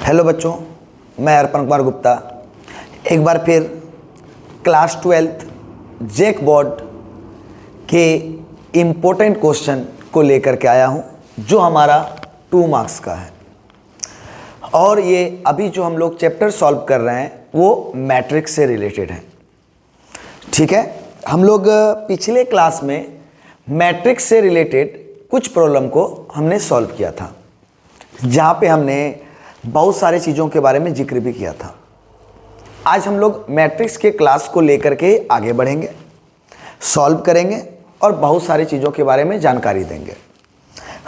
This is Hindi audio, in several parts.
हेलो बच्चों, मैं अर्पण कुमार गुप्ता एक बार फिर क्लास 12th जेक बोर्ड के इम्पोर्टेंट क्वेश्चन को लेकर के आया हूं, जो हमारा 2 मार्क्स का है। और ये अभी जो हम लोग चैप्टर सॉल्व कर रहे हैं वो मैट्रिक्स से रिलेटेड है। ठीक है, हम लोग पिछले क्लास में मैट्रिक्स से रिलेटेड कुछ प्रॉब्लम को हमने सॉल्व किया था, जहाँ पे हमने बहुत सारे चीज़ों के बारे में जिक्र भी किया था। आज हम लोग मैट्रिक्स के क्लास को लेकर के आगे बढ़ेंगे, सॉल्व करेंगे और बहुत सारी चीज़ों के बारे में जानकारी देंगे।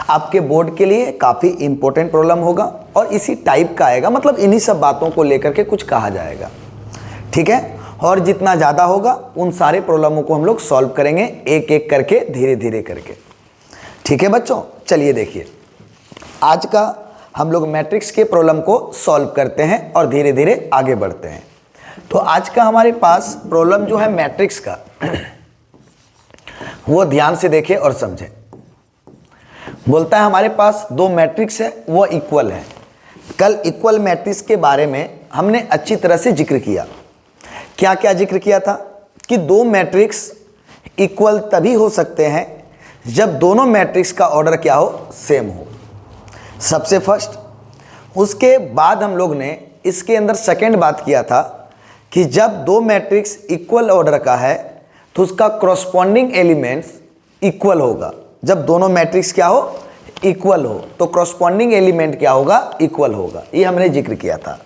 आपके बोर्ड के लिए काफ़ी इम्पोर्टेंट प्रॉब्लम होगा और इसी टाइप का आएगा, मतलब इन्हीं सब बातों को लेकर के कुछ कहा जाएगा। ठीक है, और जितना ज़्यादा होगा उन सारे प्रॉब्लमों को हम लोग सॉल्व करेंगे एक एक करके, धीरे धीरे करके। ठीक है बच्चों, चलिए देखिए, आज का हम लोग मैट्रिक्स के प्रॉब्लम को सॉल्व करते हैं और धीरे धीरे आगे बढ़ते हैं। तो आज का हमारे पास प्रॉब्लम जो है मैट्रिक्स का, वो ध्यान से देखें और समझें। बोलता है हमारे पास 2 मैट्रिक्स है, वो इक्वल है। कल इक्वल मैट्रिक्स के बारे में हमने अच्छी तरह से जिक्र किया। क्या क्या जिक्र किया था कि 2 मैट्रिक्स इक्वल तभी हो सकते हैं जब दोनों मैट्रिक्स का ऑर्डर क्या हो, सेम हो। सबसे फर्स्ट, उसके बाद हम लोग ने इसके अंदर सेकंड बात किया था कि जब 2 मैट्रिक्स इक्वल ऑर्डर का है तो उसका कॉरस्पॉन्डिंग एलिमेंट्स इक्वल होगा। जब दोनों मैट्रिक्स क्या हो, इक्वल हो, तो कॉरस्पॉन्डिंग एलिमेंट क्या होगा, इक्वल होगा। ये हमने जिक्र किया था।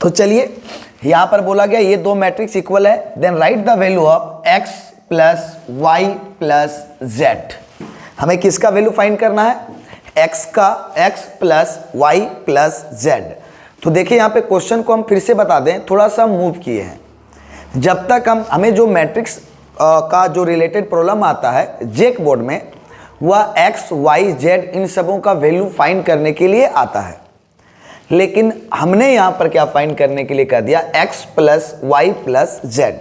तो चलिए, यहाँ पर बोला गया ये 2 मैट्रिक्स इक्वल है, then write the value of x plus y plus z. हमें किसका वैल्यू फाइंड करना है, x का, x plus y plus z. तो देखिए यहाँ पे क्वेश्चन को हम फिर से बता दें, थोड़ा सा मूव किए हैं। जब तक हमें जो मैट्रिक्स का जो रिलेटेड प्रॉब्लम आता है जेक बोर्ड में, वह x, y, z इन सबों का वैल्यू फाइंड करने के लिए आता है। लेकिन हमने यहाँ पर क्या फाइंड करने के लिए कह दिया, x plus y plus z.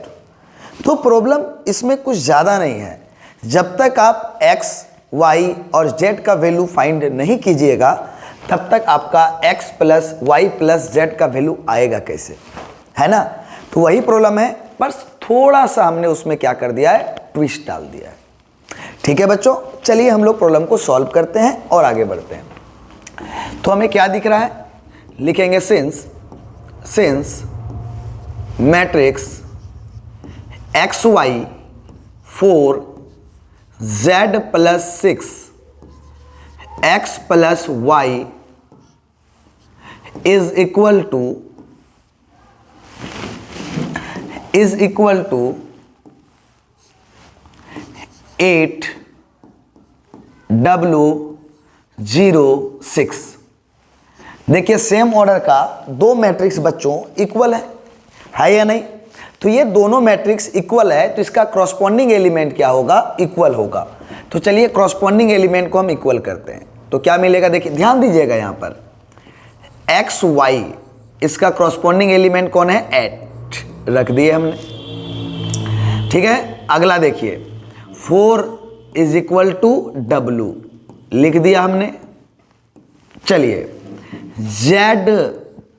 तो प्रॉब्लम इसमें कुछ ज़्यादा नहीं है। जब तक आप x, y और z का वैल्यू फाइंड नहीं कीजिएगा, तब तक आपका x plus y plus z का वैल्यू आएगा कैसे, है ना। तो वही प्रॉब्लम है, बस थोड़ा सा हमने उसमें क्या कर दिया है, ट्विस्ट डाल दिया है। ठीक है बच्चों, चलिए हम लोग प्रॉब्लम को सॉल्व करते हैं और आगे बढ़ते हैं। तो हमें क्या दिख रहा है, लिखेंगे since matrix x y 4 z plus 6 x plus y is equal to 8 W06। देखिए सेम ऑर्डर का 2 मैट्रिक्स बच्चों इक्वल है या नहीं। तो ये दोनों मैट्रिक्स इक्वल है, तो इसका कॉरस्पॉन्डिंग एलिमेंट क्या होगा, इक्वल होगा। तो चलिए कॉरस्पॉन्डिंग एलिमेंट को हम इक्वल करते हैं। तो क्या मिलेगा, देखिए ध्यान दीजिएगा, यहाँ पर एक्स वाई, इसका कॉरस्पॉन्डिंग एलिमेंट कौन है, 8 रख दिए हमने। ठीक है, अगला देखिए 4 इज इक्वल टू W लिख दिया हमने। चलिए Z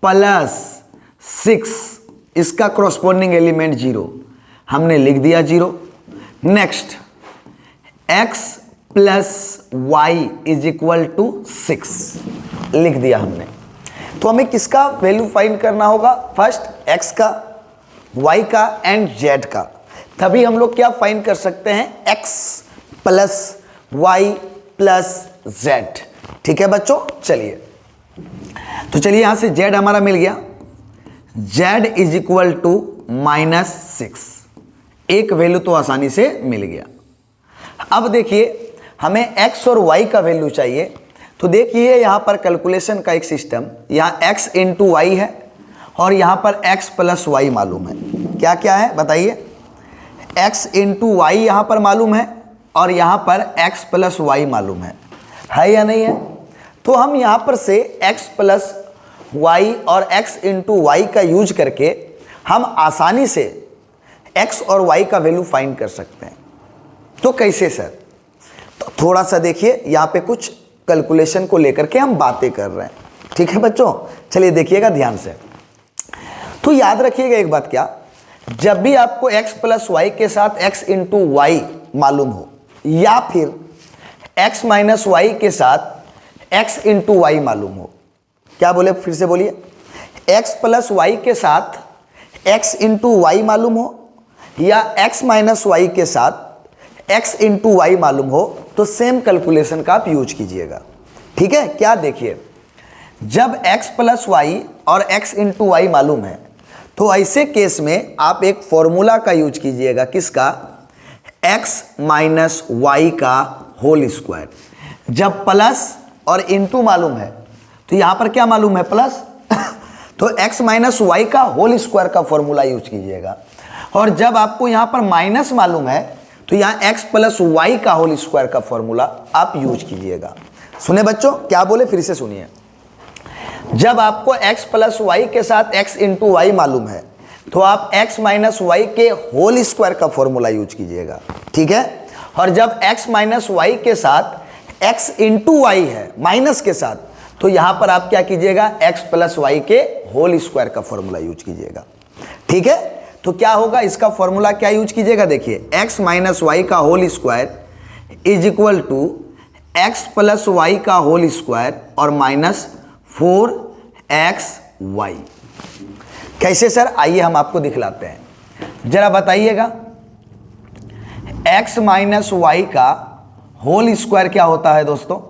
प्लस 6, इसका कॉरस्पॉन्डिंग एलिमेंट 0 हमने लिख दिया 0। Next x plus y is equal to 6 लिख दिया हमने। तो हमें किसका वैल्यू फाइंड करना होगा, फर्स्ट x का, y का एंड z का। तभी हम लोग क्या फाइंड कर सकते हैं, x plus y plus z। ठीक है बच्चों, चलिए तो चलिए यहां से z हमारा मिल गया, z इज इक्वल टू -6। एक वैल्यू तो आसानी से मिल गया। अब देखिए हमें x और y का वैल्यू चाहिए। तो देखिए यहाँ पर कैलकुलेशन का एक सिस्टम, यहाँ x इंटू वाई है और यहाँ पर x प्लस वाई मालूम है। क्या क्या है बताइए, x इंटू वाई यहाँ पर मालूम है और यहाँ पर x प्लस वाई मालूम है या नहीं है। तो हम यहाँ पर से x प्लस y और x इंटू वाई का यूज करके हम आसानी से x और y का वैल्यू फाइंड कर सकते हैं। तो कैसे सर, तो थोड़ा सा देखिए यहाँ पे कुछ कैलकुलेशन को लेकर के हम बातें कर रहे हैं। ठीक है बच्चों, चलिए देखिएगा ध्यान से। तो याद रखिएगा एक बात, क्या जब भी आपको x प्लस वाई के साथ x इंटू वाई मालूम हो, या फिर x माइनस वाई के साथ x इंटू वाई मालूम हो, क्या बोले फिर से बोलिए, x प्लस वाई के साथ x इंटू वाई मालूम हो या x माइनस वाई के साथ x इंटू वाई मालूम हो, तो सेम कैलकुलेशन का आप यूज कीजिएगा। ठीक है, क्या देखिए, जब x प्लस वाई और x इंटू वाई मालूम है तो ऐसे केस में आप एक फॉर्मूला का यूज कीजिएगा, किसका, x माइनस वाई का होल स्क्वायर। जब प्लस और इंटू मालूम है तो यहां पर क्या मालूम है, प्लस तो x माइनस वाई का होल स्क्वायर का फॉर्मूला यूज कीजिएगा। और जब आपको यहां पर माइनस मालूम है तो यहां x प्लस वाई का होल स्क्वायर का फॉर्मूला आप यूज कीजिएगा। सुने बच्चों, क्या बोले फिर से सुनिए, जब आपको x प्लस वाई के साथ x इंटू वाई मालूम है तो आप x माइनस वाई के होल स्क्वायर का फॉर्मूला यूज कीजिएगा। ठीक है, और जब x माइनस वाई के साथ x इंटू वाई है माइनस के साथ, तो यहां पर आप क्या कीजिएगा, x प्लस वाई के होल स्क्वायर का फॉर्मूला यूज कीजिएगा। ठीक है, तो क्या होगा, इसका फॉर्मूला क्या यूज कीजिएगा, देखिए x माइनस वाई का whole square is equal to x plus y का होल स्क्वायर और माइनस 4xy। कैसे सर, आइए हम आपको दिखलाते हैं, जरा बताइएगा। x माइनस वाई का होल स्क्वायर क्या होता है दोस्तों,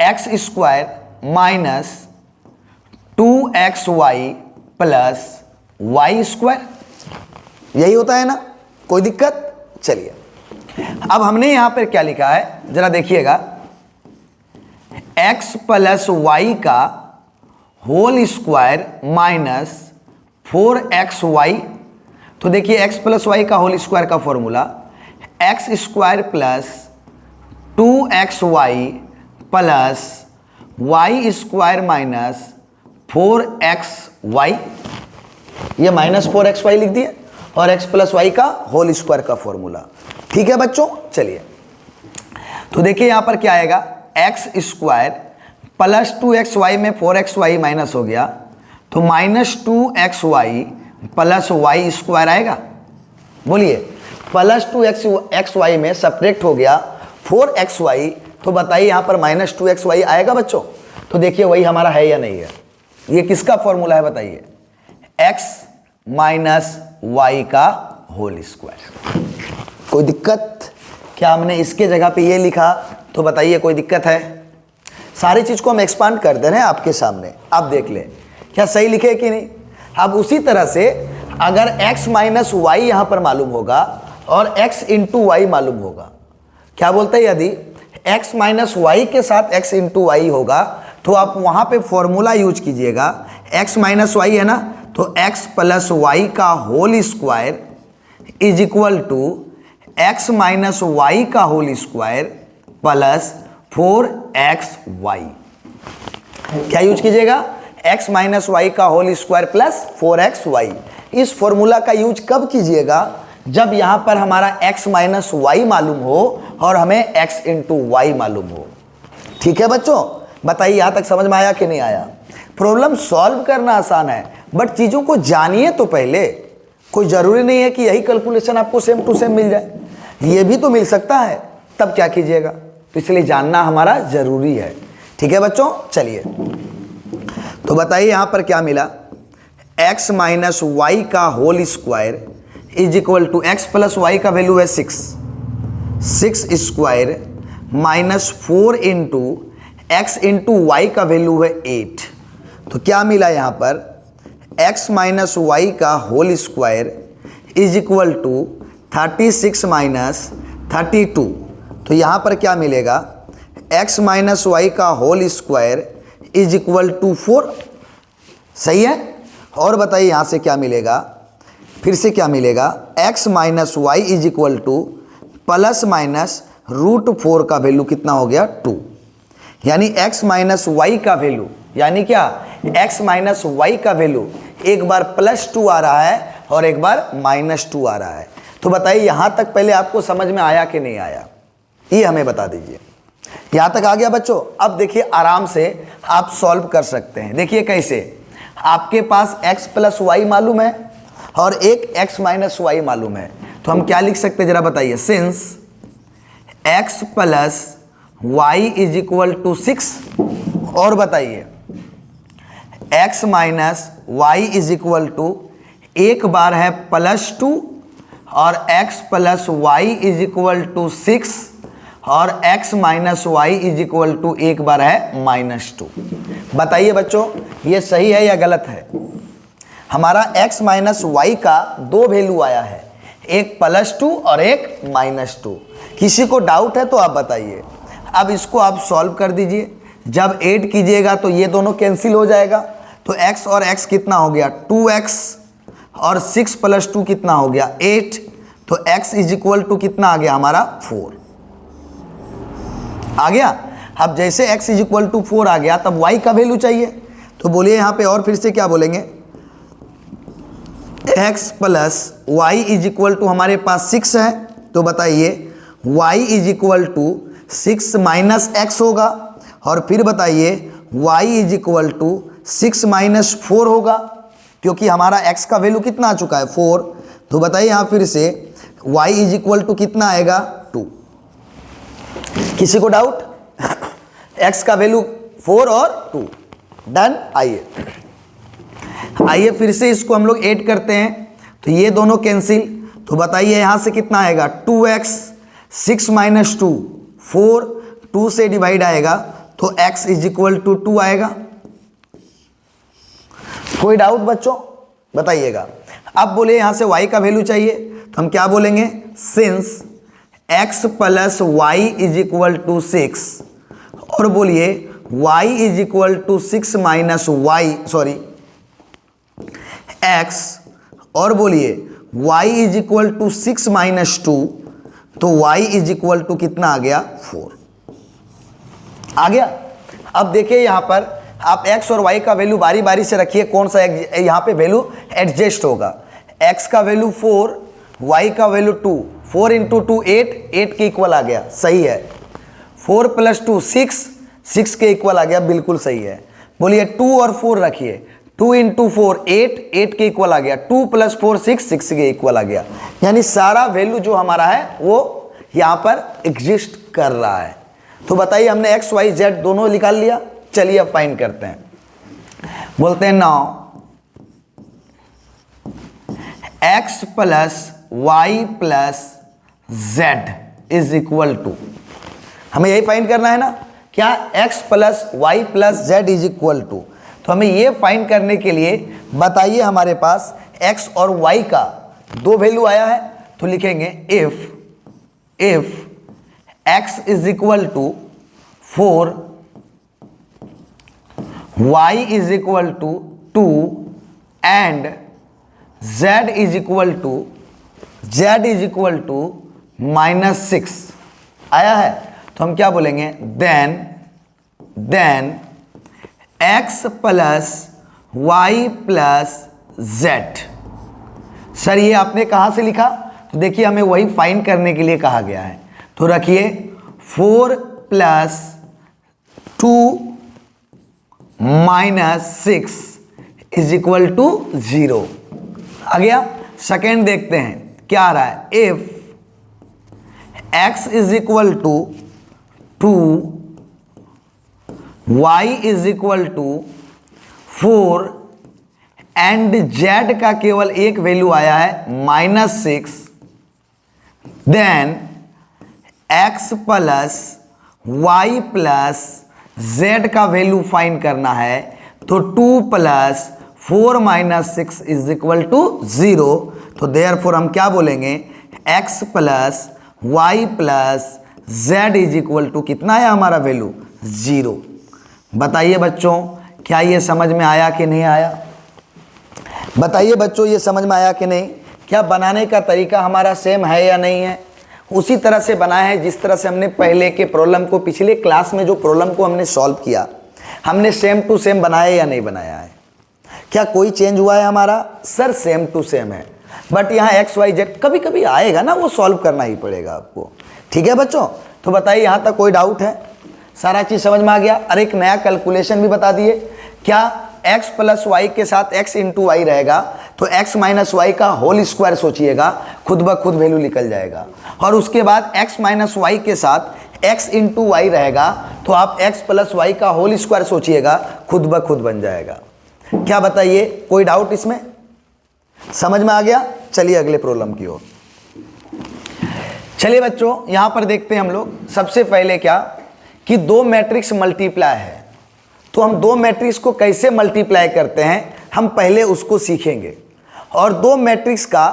x square minus 2xy plus y square, यही होता है ना, कोई दिक्कत। चलिए अब हमने यहां पर क्या लिखा है, जरा देखिएगा, x प्लस वाई का होल स्क्वायर माइनस 4xy। तो देखिए x प्लस वाई का होल स्क्वायर का formula x square plus 2xy plus y square minus 4xy, ये माइनस 4xy लिख दिए, और x प्लस वाई का होल स्क्वायर का फॉर्मूला। ठीक है बच्चों, चलिए तो देखिए यहां पर क्या आएगा, x स्क्वायर प्लस 2xy में 4xy माइनस हो गया तो minus 2xy plus y square आएगा। बोलिए, प्लस 2xy में सब्ट्रैक्ट हो गया 4xy, तो बताइए यहां पर माइनस 2xy आएगा बच्चों। तो देखिए वही हमारा है या नहीं है, ये किसका फॉर्मूला है बताइए, x माइनस वाई का होल स्क्वायर। कोई दिक्कत, क्या हमने इसके जगह पे ये लिखा तो बताइए कोई दिक्कत है। सारी चीज को हम एक्सपांड कर दे रहे हैं आपके सामने, आप देख लें क्या सही लिखे कि नहीं। अब उसी तरह से अगर x माइनस वाई यहां पर मालूम होगा और x इंटू वाई मालूम होगा, क्या बोलते हैं, यदि x माइनस वाई के साथ x इंटू वाई होगा तो आप वहां पे फॉर्मूला यूज कीजिएगा, x माइनस वाई है ना, तो x प्लस वाई का whole square is equal to x minus y का होल स्क्वायर प्लस 4xy। क्या यूज कीजिएगा, x माइनस वाई का होल स्क्वायर प्लस 4xy। इस फॉर्मूला का यूज कब कीजिएगा, जब यहां पर हमारा x माइनस वाई मालूम हो और हमें x इंटू वाई मालूम हो। ठीक है बच्चों, बताइए यहां तक समझ में आया कि नहीं आया। प्रॉब्लम सॉल्व करना आसान है, बट चीजों को जानिए तो पहले। कोई जरूरी नहीं है कि यही कैलकुलेशन आपको सेम टू सेम मिल जाए, ये भी तो मिल सकता है, तब क्या कीजिएगा। तो इसलिए जानना हमारा जरूरी है। ठीक है बच्चों, चलिए तो बताइए यहां पर क्या मिला, x माइनस वाई का whole square is equal to x plus y का वैल्यू है 6 square minus 4 into x into y का वैल्यू है 8। तो क्या मिला यहां पर, x माइनस वाई का whole square is equal to 36 minus 32। तो यहां पर क्या मिलेगा, x माइनस वाई का whole square is equal to 4। सही है, और बताइए यहां से क्या मिलेगा, फिर से क्या मिलेगा, x minus y is equal to plus minus √4 का वैल्यू कितना हो गया, 2। यानी x माइनस वाई का वैल्यू, यानी क्या, x माइनस वाई का वैल्यू एक बार +2 आ रहा है और एक बार -2 आ रहा है। तो बताइए यहां तक पहले आपको समझ में आया कि नहीं आया, ये हमें बता दीजिए। यहाँ तक आ गया बच्चों। अब देखिए आराम से आप सॉल्व कर सकते हैं। देखिए कैसे, आपके पास x प्लस वाई मालूम है और एक x माइनस वाई मालूम है, तो हम क्या लिख सकते हैं जरा बताइए। Since x plus y is equal to 6, और बताइए x minus y is equal to, एक बार है +2 और x plus y is equal to 6 और x minus y is equal to एक बार है -2। बताइए बच्चों ये सही है या गलत है। हमारा x माइनस वाई का दो वैल्यू आया है, एक +2 और एक -2। किसी को डाउट है तो आप बताइए। अब इसको आप सॉल्व कर दीजिए। जब ऐड कीजिएगा तो ये दोनों कैंसिल हो जाएगा, तो x और x कितना हो गया 2x और 6 + 2 कितना हो गया 8, तो x इज इक्वल टू कितना आ गया हमारा 4 आ गया। अब जैसे x इज इक्वल टू 4 आ गया तब y का वैल्यू चाहिए, तो बोलिए यहाँ पे और फिर से क्या बोलेंगे, x plus y is equal to हमारे पास 6 है, तो बताइए y is equal to 6 minus x होगा, और फिर बताइए y is equal to 6 minus 4 होगा, क्योंकि हमारा x का वैल्यू कितना आ चुका है 4। तो बताइए यहाँ फिर से y इज इक्वल टू कितना आएगा 2। किसी को डाउट, x का वैल्यू 4 और 2 डन। आइए फिर से इसको हम लोग ऐड करते हैं, तो ये दोनों कैंसिल, तो बताइए यहाँ से कितना आएगा 2x, 6 माइनस 2 4, 2 से डिवाइड आएगा तो x इज इक्वल टू 2 आएगा। कोई डाउट बच्चों बताइएगा। अब बोले यहाँ से y का वैल्यू चाहिए, तो हम क्या बोलेंगे, since x plus y is equal to 6, और बोलिए y is equal to 6 minus y x, और बोलिए y is equal to 6 minus 2, तो y इज इक्वल टू कितना आ गया 4 आ गया। अब देखिए यहाँ पर आप x और y का वैल्यू बारी बारी से रखिए, कौन सा यहाँ पे वैल्यू एडजस्ट होगा। x का वैल्यू 4, y का वैल्यू 2, 4 इंटू 2 8, 8 के इक्वल आ गया, सही है। 4 + 2 6, 6 के इक्वल आ गया, बिल्कुल सही है। बोलिए 2 और 4 रखिए, 2 इंटू 4 8, 8 के इक्वल आ गया, 2 + 4 6, 6 के इक्वल आ गया। यानी सारा वैल्यू जो हमारा है वो यहाँ पर एग्जिस्ट कर रहा है। तो बताइए हमने x y z दोनों निकाल लिया। चलिए अब फाइंड करते हैं। बोलते हैं now x plus y plus z is equal to, हमें यही फाइंड करना है ना, क्या x plus y plus z is equal to. तो हमें ये फाइंड करने के लिए बताइए हमारे पास x और y का दो वैल्यू आया है, तो लिखेंगे if x is equal to 4, y is equal to 2 and z is equal to -6 आया है, तो हम क्या बोलेंगे, then x plus y plus z. Sir ये आपने कहाँ से लिखा, तो देखिए हमें वही फाइंड करने के लिए कहा गया है। तो रखिए 4 + 2 -6 इज इक्वल टू 0 आ गया। सेकेंड देखते हैं क्या आ रहा है, if x is equal to 2, y is equal to 4 and z का केवल एक वैल्यू आया है -6, then x plus y plus z का वैल्यू फाइंड करना है, तो 2 + 4 - 6 इज इक्वल टू 0। तो देयरफॉर हम क्या बोलेंगे, x plus y plus z is equal to कितना है हमारा वैल्यू 0। बताइए बच्चों क्या ये समझ में आया कि नहीं आया। बताइए बच्चों ये समझ में आया कि नहीं। क्या बनाने का तरीका हमारा सेम है या नहीं है, उसी तरह से बनाया है जिस तरह से हमने पहले के प्रॉब्लम को, पिछले क्लास में जो प्रॉब्लम को हमने सॉल्व किया, हमने सेम टू सेम बनाया या नहीं बनाया है। क्या कोई चेंज हुआ है हमारा, सर सेम टू सेम है, बट यहाँ एक्स वाई जेड कभी कभी आएगा ना, वो सॉल्व करना ही पड़ेगा आपको। ठीक है बच्चों, तो बताइए यहाँ तक कोई डाउट है। सारा चीज समझ में आ गया। और एक नया कैलकुलेशन भी बता दिए, क्या x प्लस वाई के साथ x इंटू वाई रहेगा तो x माइनस वाई का होल स्क्वायर सोचिएगा, खुद ब खुद वैल्यू निकल जाएगा। और उसके बाद x माइनस वाई के साथ x इंटू वाई रहेगा तो आप x प्लस वाई का होल स्क्वायर सोचिएगा, खुद ब खुद बन जाएगा। क्या बताइए, कोई डाउट इसमें? समझ में आ गया? चलिए अगले प्रॉब्लम की ओर। चलिए बच्चों, यहां पर देखते हैं हम लोग सबसे पहले क्या कि दो मैट्रिक्स मल्टीप्लाई है, तो हम दो मैट्रिक्स को कैसे मल्टीप्लाई करते हैं हम पहले उसको सीखेंगे। और दो मैट्रिक्स का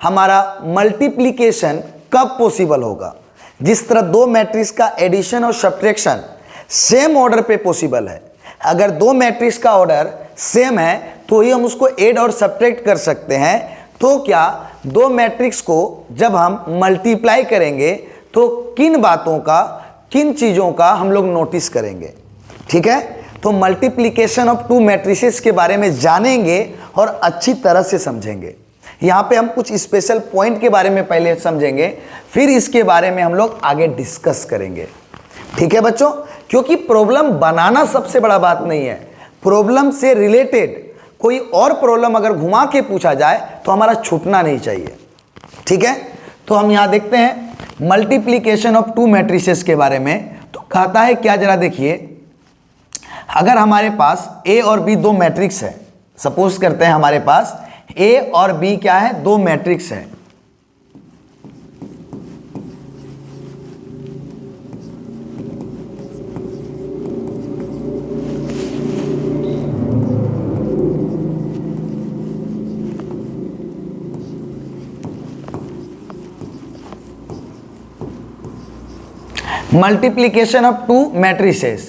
हमारा मल्टीप्लिकेशन कब पॉसिबल होगा। जिस तरह दो मैट्रिक्स का एडिशन और सब्ट्रैक्शन सेम ऑर्डर पे पॉसिबल है, अगर दो मैट्रिक्स का ऑर्डर सेम है तो ही हम उसको ऐड और सब्ट्रैक्ट कर सकते हैं। तो क्या दो मैट्रिक्स को जब हम मल्टीप्लाई करेंगे तो किन बातों का, किन चीज़ों का हम लोग नोटिस करेंगे, ठीक है। तो मल्टीप्लिकेशन ऑफ टू मैट्रिसेस के बारे में जानेंगे और अच्छी तरह से समझेंगे। यहाँ पे हम कुछ स्पेशल पॉइंट के बारे में पहले समझेंगे, फिर इसके बारे में हम लोग आगे डिस्कस करेंगे, ठीक है बच्चों। क्योंकि प्रॉब्लम बनाना सबसे बड़ा बात नहीं है, प्रॉब्लम से रिलेटेड कोई और प्रॉब्लम अगर घुमा के पूछा जाए तो हमारा छूटना नहीं चाहिए, ठीक है। तो हम यहाँ देखते हैं मल्टीप्लिकेशन ऑफ टू मैट्रिसेस के बारे में। तो कहता है क्या, जरा देखिए, अगर हमारे पास ए और बी दो मैट्रिक्स है, सपोज करते हैं हमारे पास ए और बी क्या है, दो मैट्रिक्स है। मल्टीप्लिकेशन ऑफ टू मैट्रिसेस,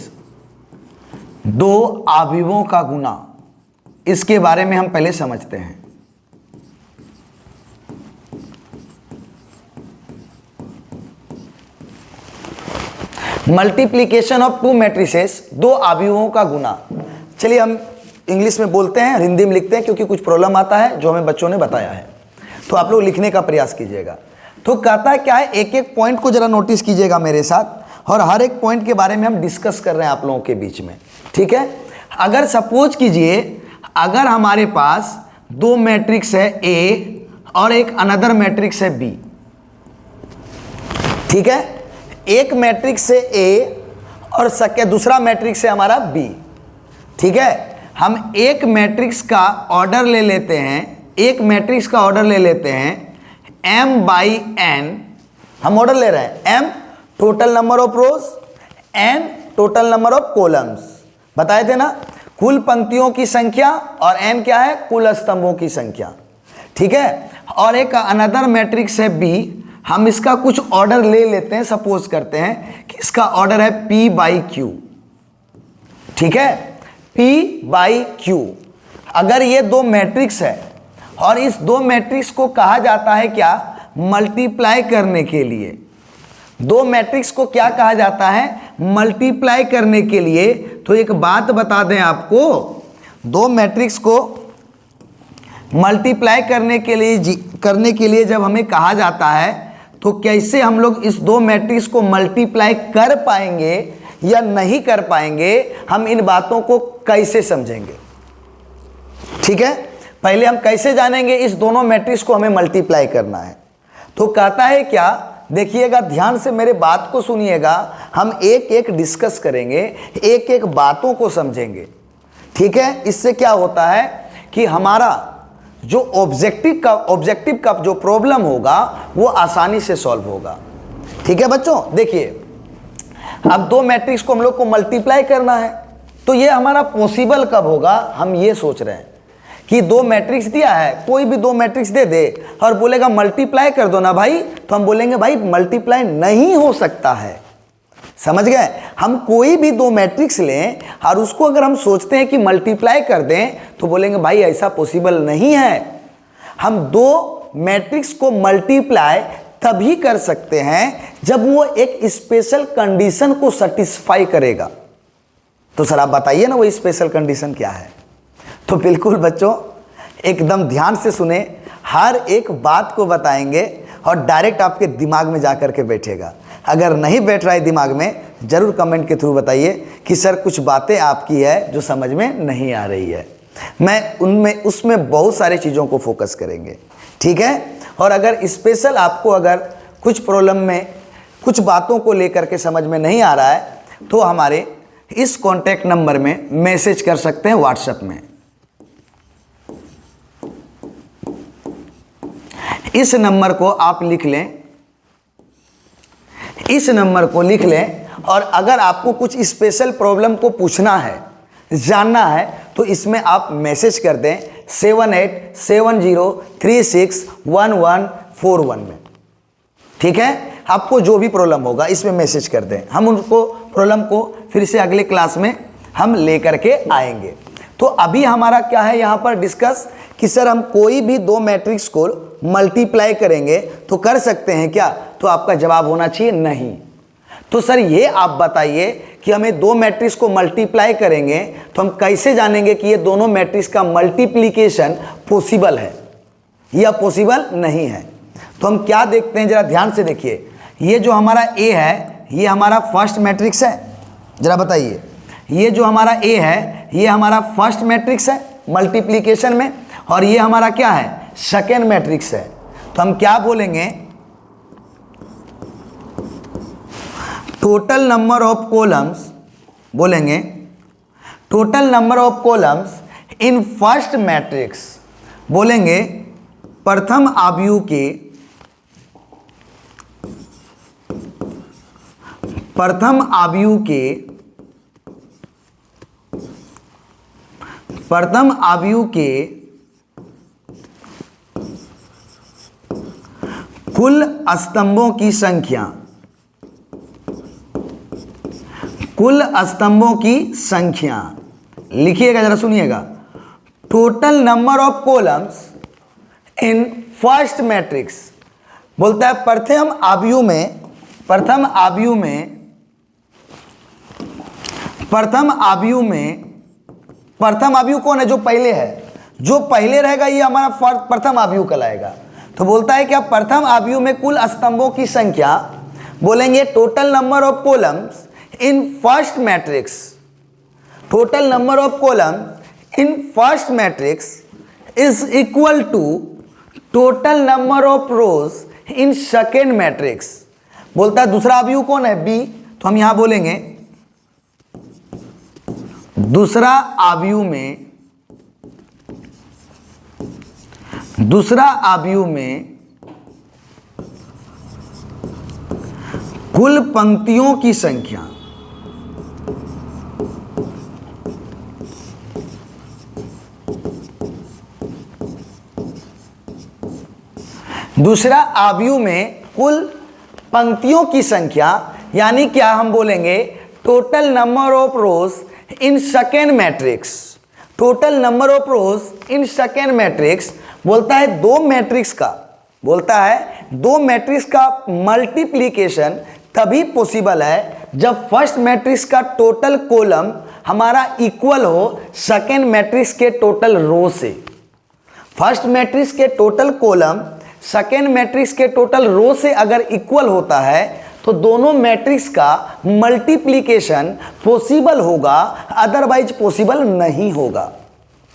दो आव्यूहों का गुना, इसके बारे में हम पहले समझते हैं। मल्टीप्लिकेशन ऑफ टू मैट्रिसेस, दो आव्यूहों का गुना। चलिए हम इंग्लिश में बोलते हैं, हिंदी में लिखते हैं, क्योंकि कुछ प्रॉब्लम आता है जो हमें बच्चों ने बताया है, तो आप लोग लिखने का प्रयास कीजिएगा। तो कहता है क्या है, एक एक पॉइंट को जरा नोटिस कीजिएगा मेरे साथ, और हर एक पॉइंट के बारे में हम डिस्कस कर रहे हैं आप लोगों के बीच में, ठीक है। अगर सपोज कीजिए, अगर हमारे पास दो मैट्रिक्स है ए और एक अनदर मैट्रिक्स है बी, ठीक है। एक मैट्रिक्स है ए और दूसरा मैट्रिक्स है हमारा बी, ठीक है। हम एक मैट्रिक्स का ऑर्डर ले लेते हैं, एक मैट्रिक्स का ऑर्डर ले लेते हैं m बाई n, हम ऑर्डर ले रहे हैं m total number of rose, n total number of columns, बताए थे ना, कुल पंक्तियों की संख्या, और m क्या है, कुल स्तंभों की संख्या, ठीक है। और एक अनदर मैट्रिक्स है b, हम इसका कुछ ऑर्डर ले लेते हैं, सपोज करते हैं कि इसका ऑर्डर है p बाई क्यू, ठीक है, p बाई क्यू। अगर ये दो मैट्रिक्स है और इस दो मैट्रिक्स को कहा जाता है क्या, मल्टीप्लाई करने के लिए, दो मैट्रिक्स को क्या कहा जाता है, मल्टीप्लाई करने के लिए। तो एक बात बता दें आपको, दो मैट्रिक्स को मल्टीप्लाई करने के लिए जब हमें कहा जाता है तो कैसे हम लोग इस दो मैट्रिक्स को मल्टीप्लाई कर पाएंगे या नहीं कर पाएंगे, हम इन बातों को कैसे समझेंगे, ठीक है। पहले हम कैसे जानेंगे इस दोनों मैट्रिक्स को हमें मल्टीप्लाई करना है। तो कहता है क्या, देखिएगा ध्यान से मेरे बात को सुनिएगा, हम एक एक डिस्कस करेंगे, एक एक बातों को समझेंगे, ठीक है। इससे क्या होता है कि हमारा जो ऑब्जेक्टिव का जो प्रॉब्लम होगा वो आसानी से सॉल्व होगा, ठीक है बच्चों। देखिए, अब दो मैट्रिक्स को हम लोग को मल्टीप्लाई करना है, तो ये हमारा पॉसिबल कब होगा, हम ये सोच रहे हैं कि दो मैट्रिक्स दिया है, कोई भी दो मैट्रिक्स दे दे और बोलेगा मल्टीप्लाई कर दो ना भाई, तो हम बोलेंगे भाई मल्टीप्लाई नहीं हो सकता है, समझ गए। हम कोई भी दो मैट्रिक्स लें और उसको अगर हम सोचते हैं कि मल्टीप्लाई कर दें तो बोलेंगे भाई ऐसा पॉसिबल नहीं है। हम दो मैट्रिक्स को मल्टीप्लाई तभी कर सकते हैं जब वो एक स्पेशल कंडीशन को सेटिस्फाई करेगा। तो सर आप बताइए ना वो स्पेशल कंडीशन क्या है। तो बिल्कुल बच्चों एकदम ध्यान से सुने, हर एक बात को बताएंगे और डायरेक्ट आपके दिमाग में जा कर के बैठेगा। अगर नहीं बैठ रहा है दिमाग में ज़रूर कमेंट के थ्रू बताइए कि सर कुछ बातें आपकी है जो समझ में नहीं आ रही है। मैं उसमें बहुत सारी चीज़ों को फोकस करेंगे, ठीक है। और अगर स्पेशल आपको अगर कुछ प्रॉब्लम में कुछ बातों को लेकर के समझ में नहीं आ रहा है तो हमारे इस कॉन्टैक्ट नंबर में मैसेज कर सकते हैं व्हाट्सएप में। इस नंबर को आप लिख लें, इस नंबर को लिख लें। और अगर आपको कुछ स्पेशल प्रॉब्लम को पूछना है, जानना है, तो इसमें आप मैसेज कर दें 7870361141 में, ठीक है। आपको जो भी प्रॉब्लम होगा इसमें मैसेज कर दें, हम उनको प्रॉब्लम को फिर से अगले क्लास में हम लेकर के आएंगे। तो अभी हमारा क्या है यहाँ पर डिस्कस कि सर हम कोई भी दो मैट्रिक्स को मल्टीप्लाई करेंगे तो कर सकते हैं क्या? तो आपका जवाब होना चाहिए नहीं। तो सर ये आप बताइए कि हमें दो मैट्रिक्स को मल्टीप्लाई करेंगे तो हम कैसे जानेंगे कि ये दोनों मैट्रिक्स का मल्टीप्लिकेशन पॉसिबल है या पॉसिबल नहीं है? तो हम क्या देखते हैं, जरा ध्यान से देखिए। ये जो हमारा ए है ये हमारा फर्स्ट मैट्रिक्स है, जरा बताइए। ये जो हमारा ए है ये हमारा फर्स्ट मैट्रिक्स है मल्टीप्लिकेशन में, और ये हमारा क्या है? सेकेंड मैट्रिक्स है। तो हम क्या बोलेंगे? टोटल नंबर ऑफ कॉलम्स, बोलेंगे total number of columns in first matrix, बोलेंगे प्रथम आव्यूह के प्रथम आव्यूह के कुल स्तंभों की संख्या, कुल स्तंभों की संख्या लिखिएगा, जरा सुनिएगा। Total number of columns in first matrix, बोलता है प्रथम आव्यूह में, प्रथम आव्यूह में प्रथम आव्यूह कौन है? जो पहले है, जो पहले रहेगा ये हमारा प्रथम आव्यूह कहलाएगा। तो बोलता है क्या? प्रथम आव्यूह में कुल स्तंभों की संख्या, बोलेंगे total number of columns in first matrix, total number of column in first matrix is equal to total number of rows in second matrix. बोलता है दूसरा आव्यूह कौन है? बी। तो हम यहां बोलेंगे दूसरा आव्यूह में कुल पंक्तियों की संख्या, दूसरा आव्यूह में कुल पंक्तियों की संख्या, यानी क्या हम बोलेंगे total number of rows in second matrix, total number of rows in second matrix. बोलता है दो मैट्रिक्स का, बोलता है दो मैट्रिक्स का मल्टीप्लिकेशन तभी पॉसिबल है जब फर्स्ट मैट्रिक्स का टोटल कॉलम हमारा इक्वल हो सेकेंड मैट्रिक्स के टोटल रो से। फर्स्ट मैट्रिक्स के टोटल कॉलम सेकेंड मैट्रिक्स के टोटल रो से अगर इक्वल होता है तो दोनों मैट्रिक्स का मल्टीप्लिकेशन पॉसिबल होगा, अदरवाइज पॉसिबल नहीं होगा।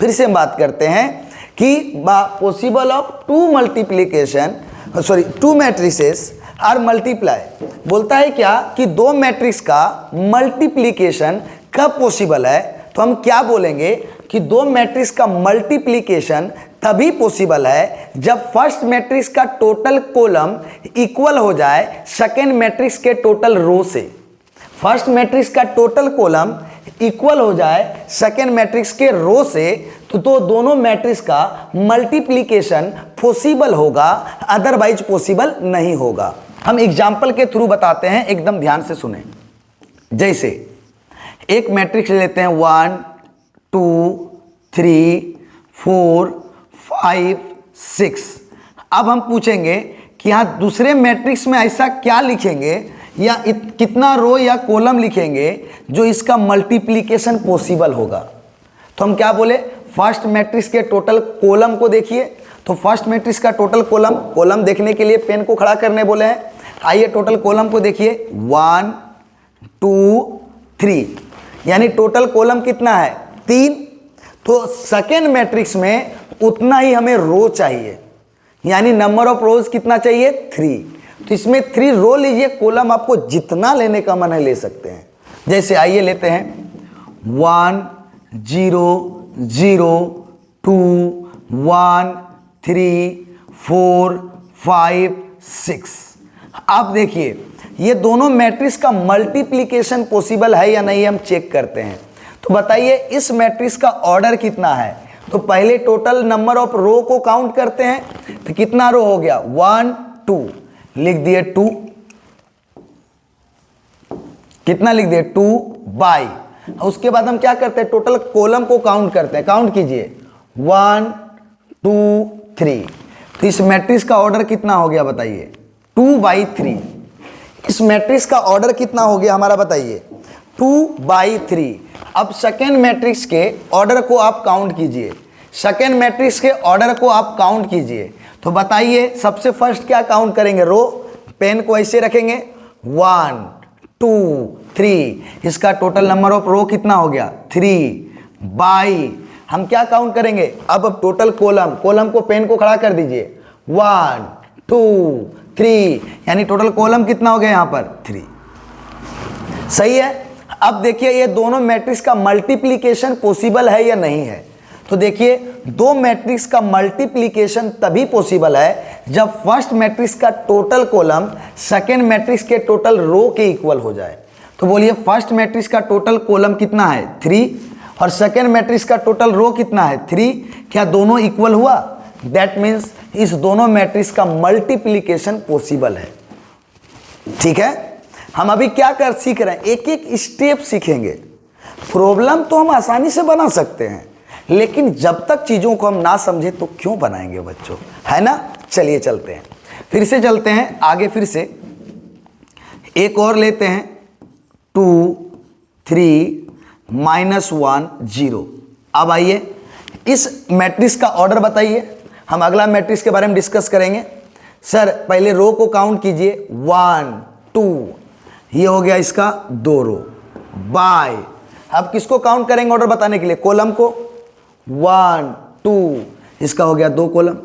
फिर से हम बात करते हैं कि possible of two multiplication, sorry two matrices are multiply. बोलता है क्या कि दो मैट्रिक्स का मल्टीप्लिकेशन कब पॉसिबल है? तो हम क्या बोलेंगे कि दो मैट्रिक्स का मल्टीप्लिकेशन तभी पॉसिबल है जब फर्स्ट मैट्रिक्स का टोटल कॉलम इक्वल हो जाए सेकेंड मैट्रिक्स के टोटल रो से। फर्स्ट मैट्रिक्स का टोटल कॉलम इक्वल हो जाए सेकेंड मैट्रिक्स के रो से, तो दोनों मैट्रिक्स का मल्टीप्लिकेशन पॉसिबल होगा, अदरवाइज पॉसिबल नहीं होगा। हम एग्जाम्पल के थ्रू बताते हैं, एकदम ध्यान से सुने। जैसे एक मैट्रिक्स लेते हैं 1 2 3 4 5 6। अब हम पूछेंगे कि यहाँ दूसरे मैट्रिक्स में ऐसा क्या लिखेंगे या कितना रो या कॉलम लिखेंगे जो इसका मल्टीप्लिकेशन पॉसिबल होगा। तो हम क्या बोले, फर्स्ट मैट्रिक्स के टोटल कॉलम को देखिए। तो फर्स्ट मैट्रिक्स का टोटल कॉलम देखने के लिए पेन को खड़ा करने बोले हैं। आइए टोटल कॉलम को देखिए 1 2 3, यानी टोटल कॉलम कितना है 3। तो सेकेंड मैट्रिक्स में उतना ही हमें रो चाहिए, यानी नंबर ऑफ रोज कितना चाहिए 3। तो इसमें 3 रो लीजिए, कॉलम आपको जितना लेने का मन है ले सकते हैं। जैसे आइए लेते हैं 1 0 0 2 1 3 4 5 6। आप देखिए ये दोनों मैट्रिक्स का मल्टीप्लिकेशन पॉसिबल है या नहीं, हम चेक करते हैं। तो बताइए इस मैट्रिक्स का ऑर्डर कितना है। तो पहले टोटल नंबर ऑफ रो को काउंट करते हैं। तो कितना रो हो गया 1 2, लिख दिए 2, कितना लिख दिए 2 बाई। उसके बाद हम क्या करते हैं टोटल कॉलम को काउंट करते हैं। काउंट कीजिए 1 2 3। तो इस मैट्रिक्स का ऑर्डर कितना हो गया बताइए 2/3। इस मैट्रिक्स का ऑर्डर कितना हो गया हमारा बताइए 2/3। अब सेकेंड मैट्रिक्स के ऑर्डर को आप काउंट कीजिए, सेकेंड मैट्रिक्स के ऑर्डर को आप काउंट कीजिए। तो बताइए सबसे फर्स्ट क्या काउंट करेंगे, रो, पेन को ऐसे रखेंगे 1 2 3। इसका टोटल नंबर ऑफ रो कितना हो गया 3 बाई। हम क्या काउंट करेंगे अब टोटल कॉलम, कॉलम को पेन को खड़ा कर दीजिए 1 2 3, यानी टोटल कॉलम कितना हो गया यहाँ पर 3। सही है। अब देखिए ये दोनों मैट्रिक्स का मल्टीप्लिकेशन पॉसिबल है या नहीं है। तो देखिए दो मैट्रिक्स का मल्टीप्लिकेशन तभी पॉसिबल है जब फर्स्ट मैट्रिक्स का टोटल कॉलम सेकेंड मैट्रिक्स के टोटल रो के इक्वल हो जाए। तो बोलिए फर्स्ट मैट्रिक्स का टोटल कॉलम कितना है 3 और सेकेंड मैट्रिक्स का टोटल रो कितना है 3, क्या दोनों इक्वल हुआ? दैट मीन्स इस दोनों मैट्रिक्स का मल्टीप्लिकेशन पॉसिबल है। ठीक है, हम अभी क्या कर सीख रहे हैं, एक एक स्टेप सीखेंगे। प्रॉब्लम तो हम आसानी से बना सकते हैं, लेकिन जब तक चीज़ों को हम ना समझे तो क्यों बनाएंगे बच्चों, है ना। चलिए चलते हैं, फिर से चलते हैं आगे, फिर से एक और लेते हैं 2 3 -1 0। अब आइए इस मैट्रिक्स का ऑर्डर बताइए, हम अगला मैट्रिक्स के बारे में डिस्कस करेंगे। सर पहले रो को काउंट कीजिए 1 2, ये हो गया इसका 2 रो बाय। अब किसको काउंट करेंगे ऑर्डर बताने के लिए, कॉलम को 1 2, इसका हो गया 2 कॉलम,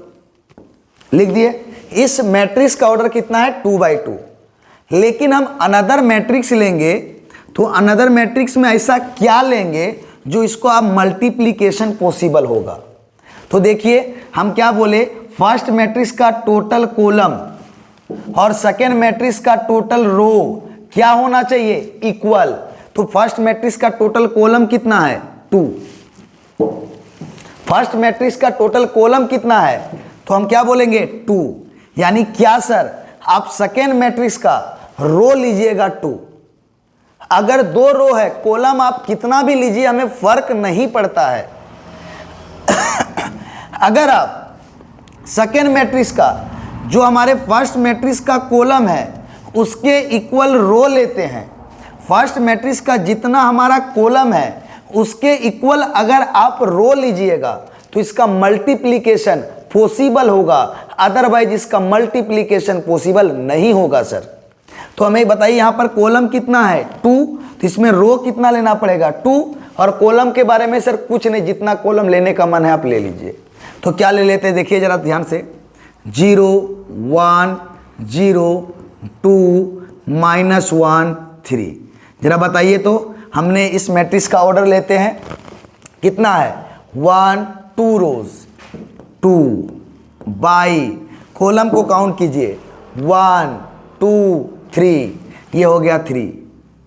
लिख दिए। इस मैट्रिक्स का ऑर्डर कितना है 2/2। लेकिन हम अनदर मैट्रिक्स लेंगे तो अनदर मैट्रिक्स में ऐसा क्या लेंगे जो इसको आप मल्टीप्लिकेशन पॉसिबल होगा। तो देखिए हम क्या बोले, फर्स्ट मैट्रिक्स का टोटल कॉलम और सेकेंड मैट्रिक्स का टोटल रो क्या होना चाहिए, इक्वल। तो फर्स्ट मैट्रिक्स का टोटल कॉलम कितना है 2, फर्स्ट मैट्रिक्स का टोटल कॉलम कितना है, तो हम क्या बोलेंगे 2। यानी क्या सर, आप सेकेंड मैट्रिक्स का रो लीजिएगा 2। अगर 2 रो है, कॉलम आप कितना भी लीजिए हमें फर्क नहीं पड़ता है। अगर आप सेकेंड मैट्रिक्स का जो हमारे फर्स्ट मैट्रिक्स का कॉलम है उसके इक्वल रो लेते हैं, फर्स्ट मैट्रिक्स का जितना हमारा कॉलम है उसके इक्वल अगर आप रो लीजिएगा तो इसका मल्टीप्लिकेशन पॉसिबल होगा, अदरवाइज इसका मल्टीप्लिकेशन पॉसिबल नहीं होगा सर। तो हमें बताइए यहाँ पर कॉलम कितना है 2, तो इसमें रो कितना लेना पड़ेगा 2, और कॉलम के बारे में सर कुछ नहीं, जितना कॉलम लेने का मन है आप ले लीजिए। तो क्या ले लेते हैं देखिए जरा ध्यान से, 0 1 0 2 -1 3। जरा बताइए तो हमने इस मैट्रिक्स का ऑर्डर लेते हैं कितना है 1 2 रोज 2 बाई, कॉलम को काउंट कीजिए 1 2 3, ये हो गया 3।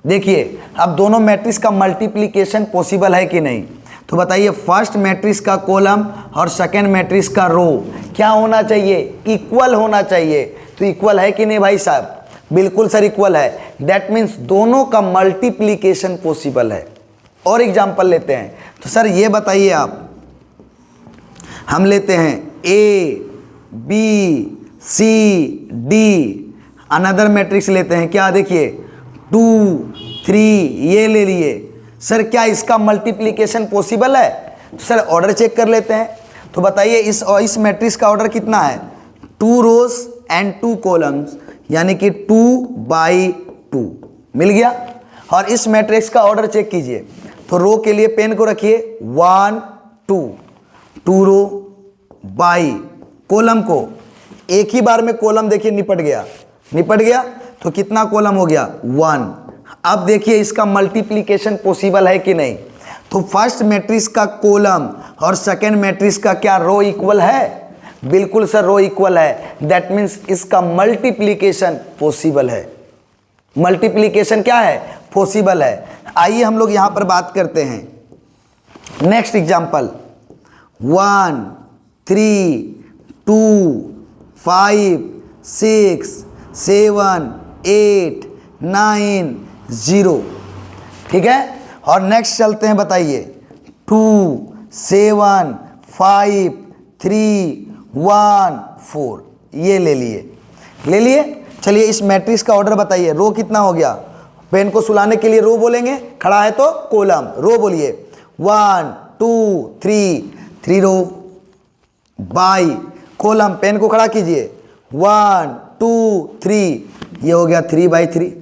देखिए अब दोनों मैट्रिक्स का मल्टीप्लिकेशन पॉसिबल है कि नहीं। तो बताइए फर्स्ट मैट्रिक्स का कॉलम और सेकेंड मैट्रिक्स का रो क्या होना चाहिए, इक्वल होना चाहिए। तो इक्वल है कि नहीं भाई साहब, बिल्कुल सर इक्वल है। दैट मीन्स दोनों का मल्टीप्लिकेशन पॉसिबल है। और एग्जांपल लेते हैं, तो सर ये बताइए आप, हम लेते हैं A B C D, another matrix लेते हैं, क्या देखिए 2 3, ये ले लिए। सर क्या इसका मल्टीप्लिकेशन पॉसिबल है? तो सर ऑर्डर चेक कर लेते हैं। तो बताइए इस मैट्रिक्स का ऑर्डर कितना है 2 रोज एंड 2 कॉलम्स, यानी कि 2/2 मिल गया। और इस मैट्रिक्स का ऑर्डर चेक कीजिए। तो रो के लिए पेन को रखिए 1 2 रो बाई कॉलम को एक ही बार में कॉलम देखिए निपट गया तो कितना कॉलम हो गया 1। अब देखिए इसका मल्टीप्लिकेशन पॉसिबल है कि नहीं। तो फर्स्ट मैट्रिक्स का कॉलम और सेकेंड मैट्रिक्स का क्या रो इक्वल है? बिल्कुल सर रो इक्वल है। दैट मीन्स इसका मल्टीप्लिकेशन पॉसिबल है। मल्टीप्लिकेशन क्या है? पॉसिबल है। आइए हम लोग यहां पर बात करते हैं। Next example 1 3 2 5 6 7 8 9 0। ठीक है, और नेक्स्ट चलते हैं, बताइए 2 7 5 3 1 4। ये ले लिए। चलिए इस मैट्रिक्स का ऑर्डर बताइए। रो कितना हो गया? पेन को सुलाने के लिए रो बोलेंगे, खड़ा है तो कॉलम। रो बोलिए 1 2 3 रो बाई कॉलम। पेन को खड़ा कीजिए 1 2 3, ये हो गया 3/3।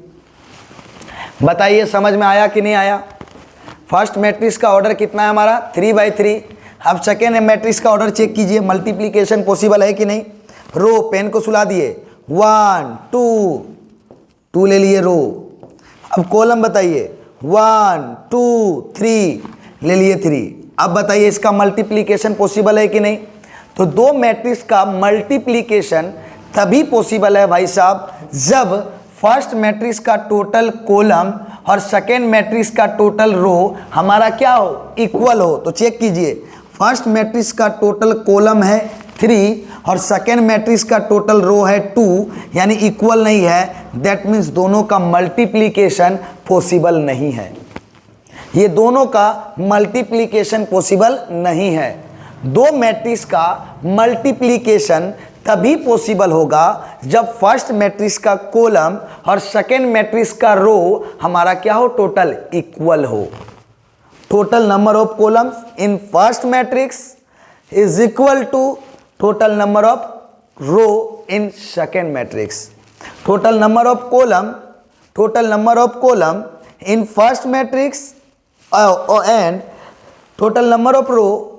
बताइए समझ में आया कि नहीं आया? फर्स्ट मैट्रिक्स का ऑर्डर कितना है हमारा? 3/3। अब सेकेंड मैट्रिक्स का ऑर्डर चेक कीजिए, मल्टीप्लिकेशन पॉसिबल है कि नहीं। रो पेन को सुला दिए 1 2 ले लिए रो। अब कॉलम बताइए 1 2 3 ले लिए 3। अब बताइए इसका मल्टीप्लिकेशन पॉसिबल है कि नहीं। तो दो मैट्रिक्स का मल्टीप्लिकेशन तभी पॉसिबल है भाई साहब जब फर्स्ट मैट्रिक्स का टोटल कॉलम और सेकेंड मैट्रिक्स का टोटल रो हमारा क्या हो? इक्वल हो। तो चेक कीजिए, फर्स्ट मैट्रिक्स का टोटल कॉलम है 3 और सेकेंड मैट्रिक्स का टोटल रो है 2, यानी इक्वल नहीं है। दैट मीन्स दोनों का मल्टीप्लिकेशन पॉसिबल नहीं है। ये दोनों का मल्टीप्लिकेशन पॉसिबल नहीं है। दो मैट्रिक्स का मल्टीप्लिकेशन तभी पॉसिबल होगा जब फर्स्ट मैट्रिक्स का कॉलम और सेकेंड मैट्रिक्स का रो हमारा क्या हो? टोटल इक्वल हो। Total number of columns in first matrix is equal to total number of row in second matrix. Total number of column in first matrix and total number of row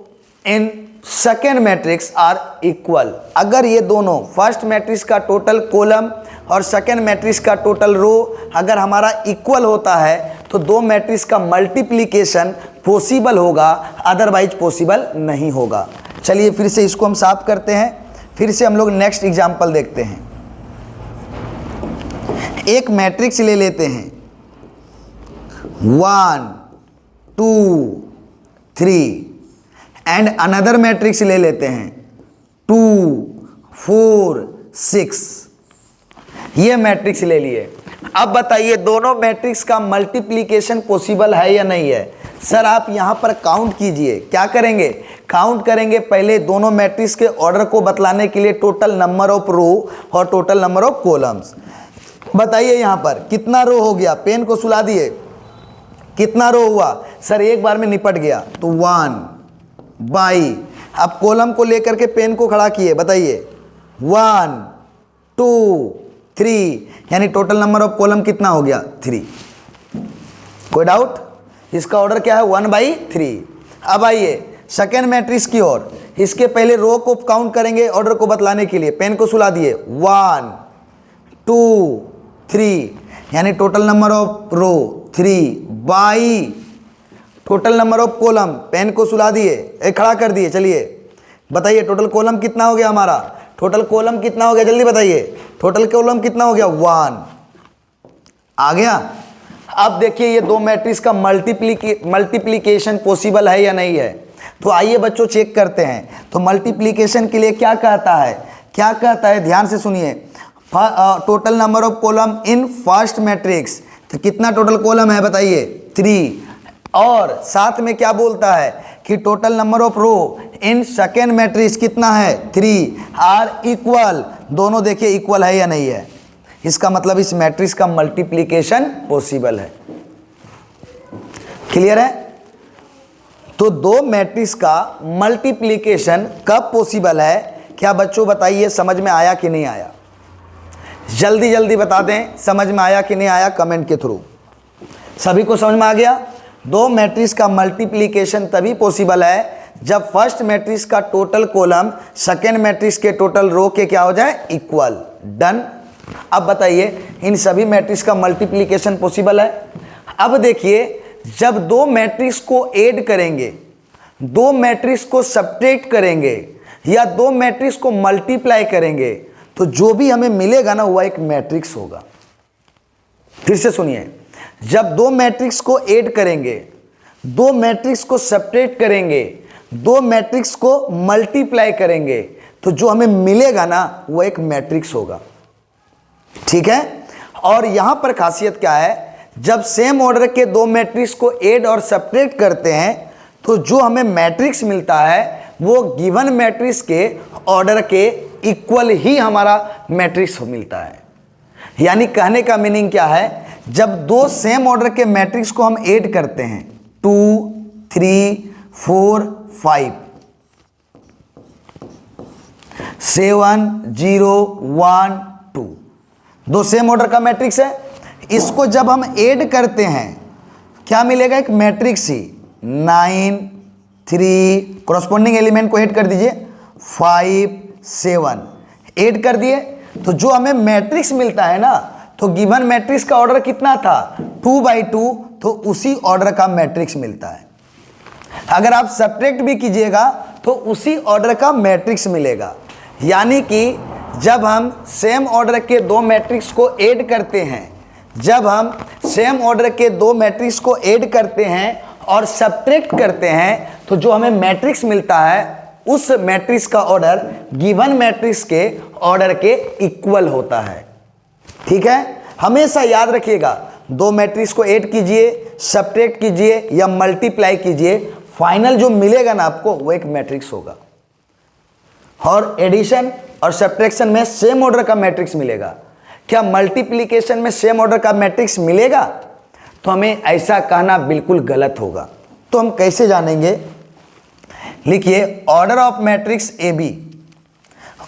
in second matrix are equal. अगर ये दोनों फर्स्ट मैट्रिक्स का टोटल कॉलम और सेकेंड मैट्रिक्स का टोटल रो अगर हमारा इक्वल होता है तो दो मैट्रिक्स का मल्टीप्लिकेशन पॉसिबल होगा, अदरवाइज पॉसिबल नहीं होगा। चलिए फिर से इसको हम साफ करते हैं। फिर से हम लोग नेक्स्ट एग्जांपल देखते हैं। एक मैट्रिक्स ले लेते हैं 1 2 3 एंड अनदर मैट्रिक्स ले लेते हैं 2 4 6। ये मैट्रिक्स ले लिए। अब बताइए दोनों मैट्रिक्स का मल्टीप्लिकेशन पॉसिबल है या नहीं है? सर आप यहां पर काउंट कीजिए। क्या करेंगे? काउंट करेंगे पहले दोनों मैट्रिक्स के ऑर्डर को बतलाने के लिए टोटल नंबर ऑफ रो और टोटल नंबर ऑफ कॉलम्स। बताइए यहां पर कितना रो हो गया? पेन को सुला दिए, कितना रो हुआ? सर एक बार में निपट गया तो 1 बाई। अब कॉलम को लेकर के पेन को खड़ा किए, बताइए 1 2 3, यानी टोटल नंबर ऑफ कॉलम कितना हो गया? 3। कोई डाउट? इसका ऑर्डर क्या है? 1/3। अब आइए सेकेंड मैट्रिक्स की ओर। इसके पहले रो को काउंट करेंगे ऑर्डर को बतलाने के लिए। पेन को सुला दिए 1 2 3, यानी total number of row 3 by total number of column. Pen को सुला दिए, खड़ा कर दिए। चलिए बताइए टोटल कॉलम कितना हो गया हमारा? टोटल कॉलम कितना हो गया? जल्दी बताइए टोटल कॉलम कितना हो गया? 1 आ गया। अब देखिए ये दो मैट्रिक्स का मल्टीप्लिकेशन पॉसिबल है या नहीं है। तो आइए बच्चों चेक करते हैं। तो मल्टीप्लिकेशन के लिए क्या कहता है? ध्यान से सुनिए। Total number of column in first matrix, तो कितना टोटल कॉलम है बताइए? 3। और साथ में क्या बोलता है कि total number of row in second matrix कितना है? 3 आर इक्वल। दोनों देखिए इक्वल है या नहीं है। इसका मतलब इस मैट्रिक्स का मल्टीप्लिकेशन पॉसिबल है। क्लियर है? तो दो मैट्रिक्स का मल्टीप्लिकेशन कब पॉसिबल है? क्या बच्चों बताइए, समझ में आया कि नहीं आया? जल्दी जल्दी बता दें समझ में आया कि नहीं आया कमेंट के थ्रू। सभी को समझ में आ गया? दो मैट्रिक्स का मल्टीप्लिकेशन तभी पॉसिबल है जब फर्स्ट मैट्रिक्स का टोटल कॉलम सेकेंड मैट्रिक्स के टोटल रो के क्या हो जाए, इक्वल। डन। अब बताइए इन सभी मैट्रिक्स का मल्टीप्लिकेशन पॉसिबल है। अब देखिए जब दो मैट्रिक्स को ऐड करेंगे, दो मैट्रिक्स को सब्ट्रैक्ट करेंगे या दो मैट्रिक्स को मल्टीप्लाई करेंगे तो जो भी हमें मिलेगा ना वह एक मैट्रिक्स होगा। फिर से सुनिए, जब दो मैट्रिक्स को ऐड करेंगे, दो मैट्रिक्स को सब्ट्रैक्ट करेंगे, दो मैट्रिक्स को मल्टीप्लाई करेंगे तो जो हमें मिलेगा ना वह एक मैट्रिक्स होगा। ठीक है। और यहां पर खासियत क्या है, जब सेम ऑर्डर के दो मैट्रिक्स को ऐड और सब्ट्रैक्ट करते हैं तो जो हमें मैट्रिक्स मिलता है वो गिवन मैट्रिक्स के ऑर्डर के इक्वल ही हमारा मैट्रिक्स मिलता है। यानी कहने का मीनिंग क्या है, जब दो सेम ऑर्डर के मैट्रिक्स को हम ऐड करते हैं 2 3 4 5 7 0 1 2 दो सेम ऑर्डर का मैट्रिक्स है। इसको जब हम ऐड करते हैं क्या मिलेगा, एक मैट्रिक्स ही। 9 3 कॉरस्पॉन्डिंग एलिमेंट को ऐड कर दीजिए, 5 7 ऐड कर दिए तो जो हमें मैट्रिक्स मिलता है ना, तो गिवन मैट्रिक्स का ऑर्डर कितना था 2/2, तो उसी ऑर्डर का मैट्रिक्स मिलता है। अगर आप सब्ट्रैक्ट भी कीजिएगा तो उसी ऑर्डर का मैट्रिक्स मिलेगा। यानी कि जब हम सेम ऑर्डर के दो मैट्रिक्स को ऐड करते हैं, जब हम सेम ऑर्डर के दो मैट्रिक्स को ऐड करते हैं और सब्ट्रैक्ट करते हैं तो जो हमें मैट्रिक्स मिलता है उस मैट्रिक्स का ऑर्डर गिवन मैट्रिक्स के ऑर्डर के इक्वल होता है। ठीक है। हमेशा याद रखिएगा, दो मैट्रिक्स को ऐड कीजिए, सब्ट्रैक्ट कीजिए या मल्टीप्लाई कीजिए, फाइनल जो मिलेगा ना आपको वो एक मैट्रिक्स होगा। और एडिशन और सब्ट्रैक्शन में सेम ऑर्डर का मैट्रिक्स मिलेगा। क्या मल्टीप्लिकेशन में सेम ऑर्डर का मैट्रिक्स मिलेगा? तो हमें ऐसा कहना बिल्कुल गलत होगा। तो हम कैसे जानेंगे? लिखिए order of matrix A B,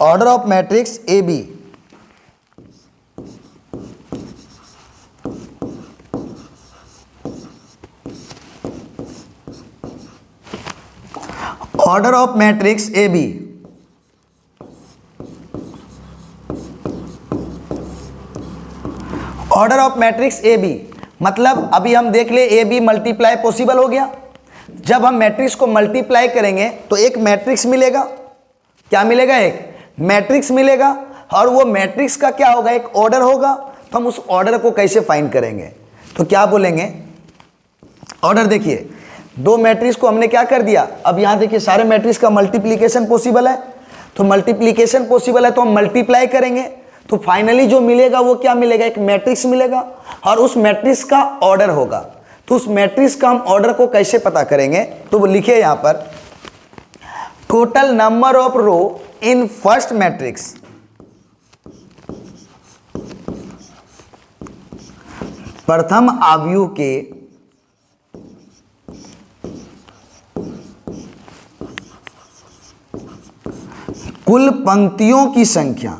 order of matrix A B order of matrix A B order of matrix A B मतलब अभी हम देख ले ए बी मल्टीप्लाई पॉसिबल हो गया। जब हम मैट्रिक्स को मल्टीप्लाई करेंगे तो एक मैट्रिक्स मिलेगा। क्या मिलेगा? एक मैट्रिक्स मिलेगा। और वो मैट्रिक्स का क्या होगा? एक ऑर्डर होगा। तो हम उस ऑर्डर को कैसे फाइंड करेंगे? तो क्या बोलेंगे? ऑर्डर देखिए, दो मैट्रिक्स को हमने क्या कर दिया, अब यहां देखिए सारे मैट्रिक्स का मल्टीप्लिकेशन पॉसिबल है। तो मल्टीप्लिकेशन पॉसिबल है तो हम मल्टीप्लाई करेंगे तो फाइनली जो मिलेगा वो क्या मिलेगा? एक मैट्रिक्स मिलेगा। और उस मैट्रिक्स का ऑर्डर होगा। तो उस मैट्रिक्स का हम ऑर्डर को कैसे पता करेंगे? तो वो लिखिए यहां पर, total number of row in first matrix प्रथम आव्यूह के कुल पंक्तियों की संख्या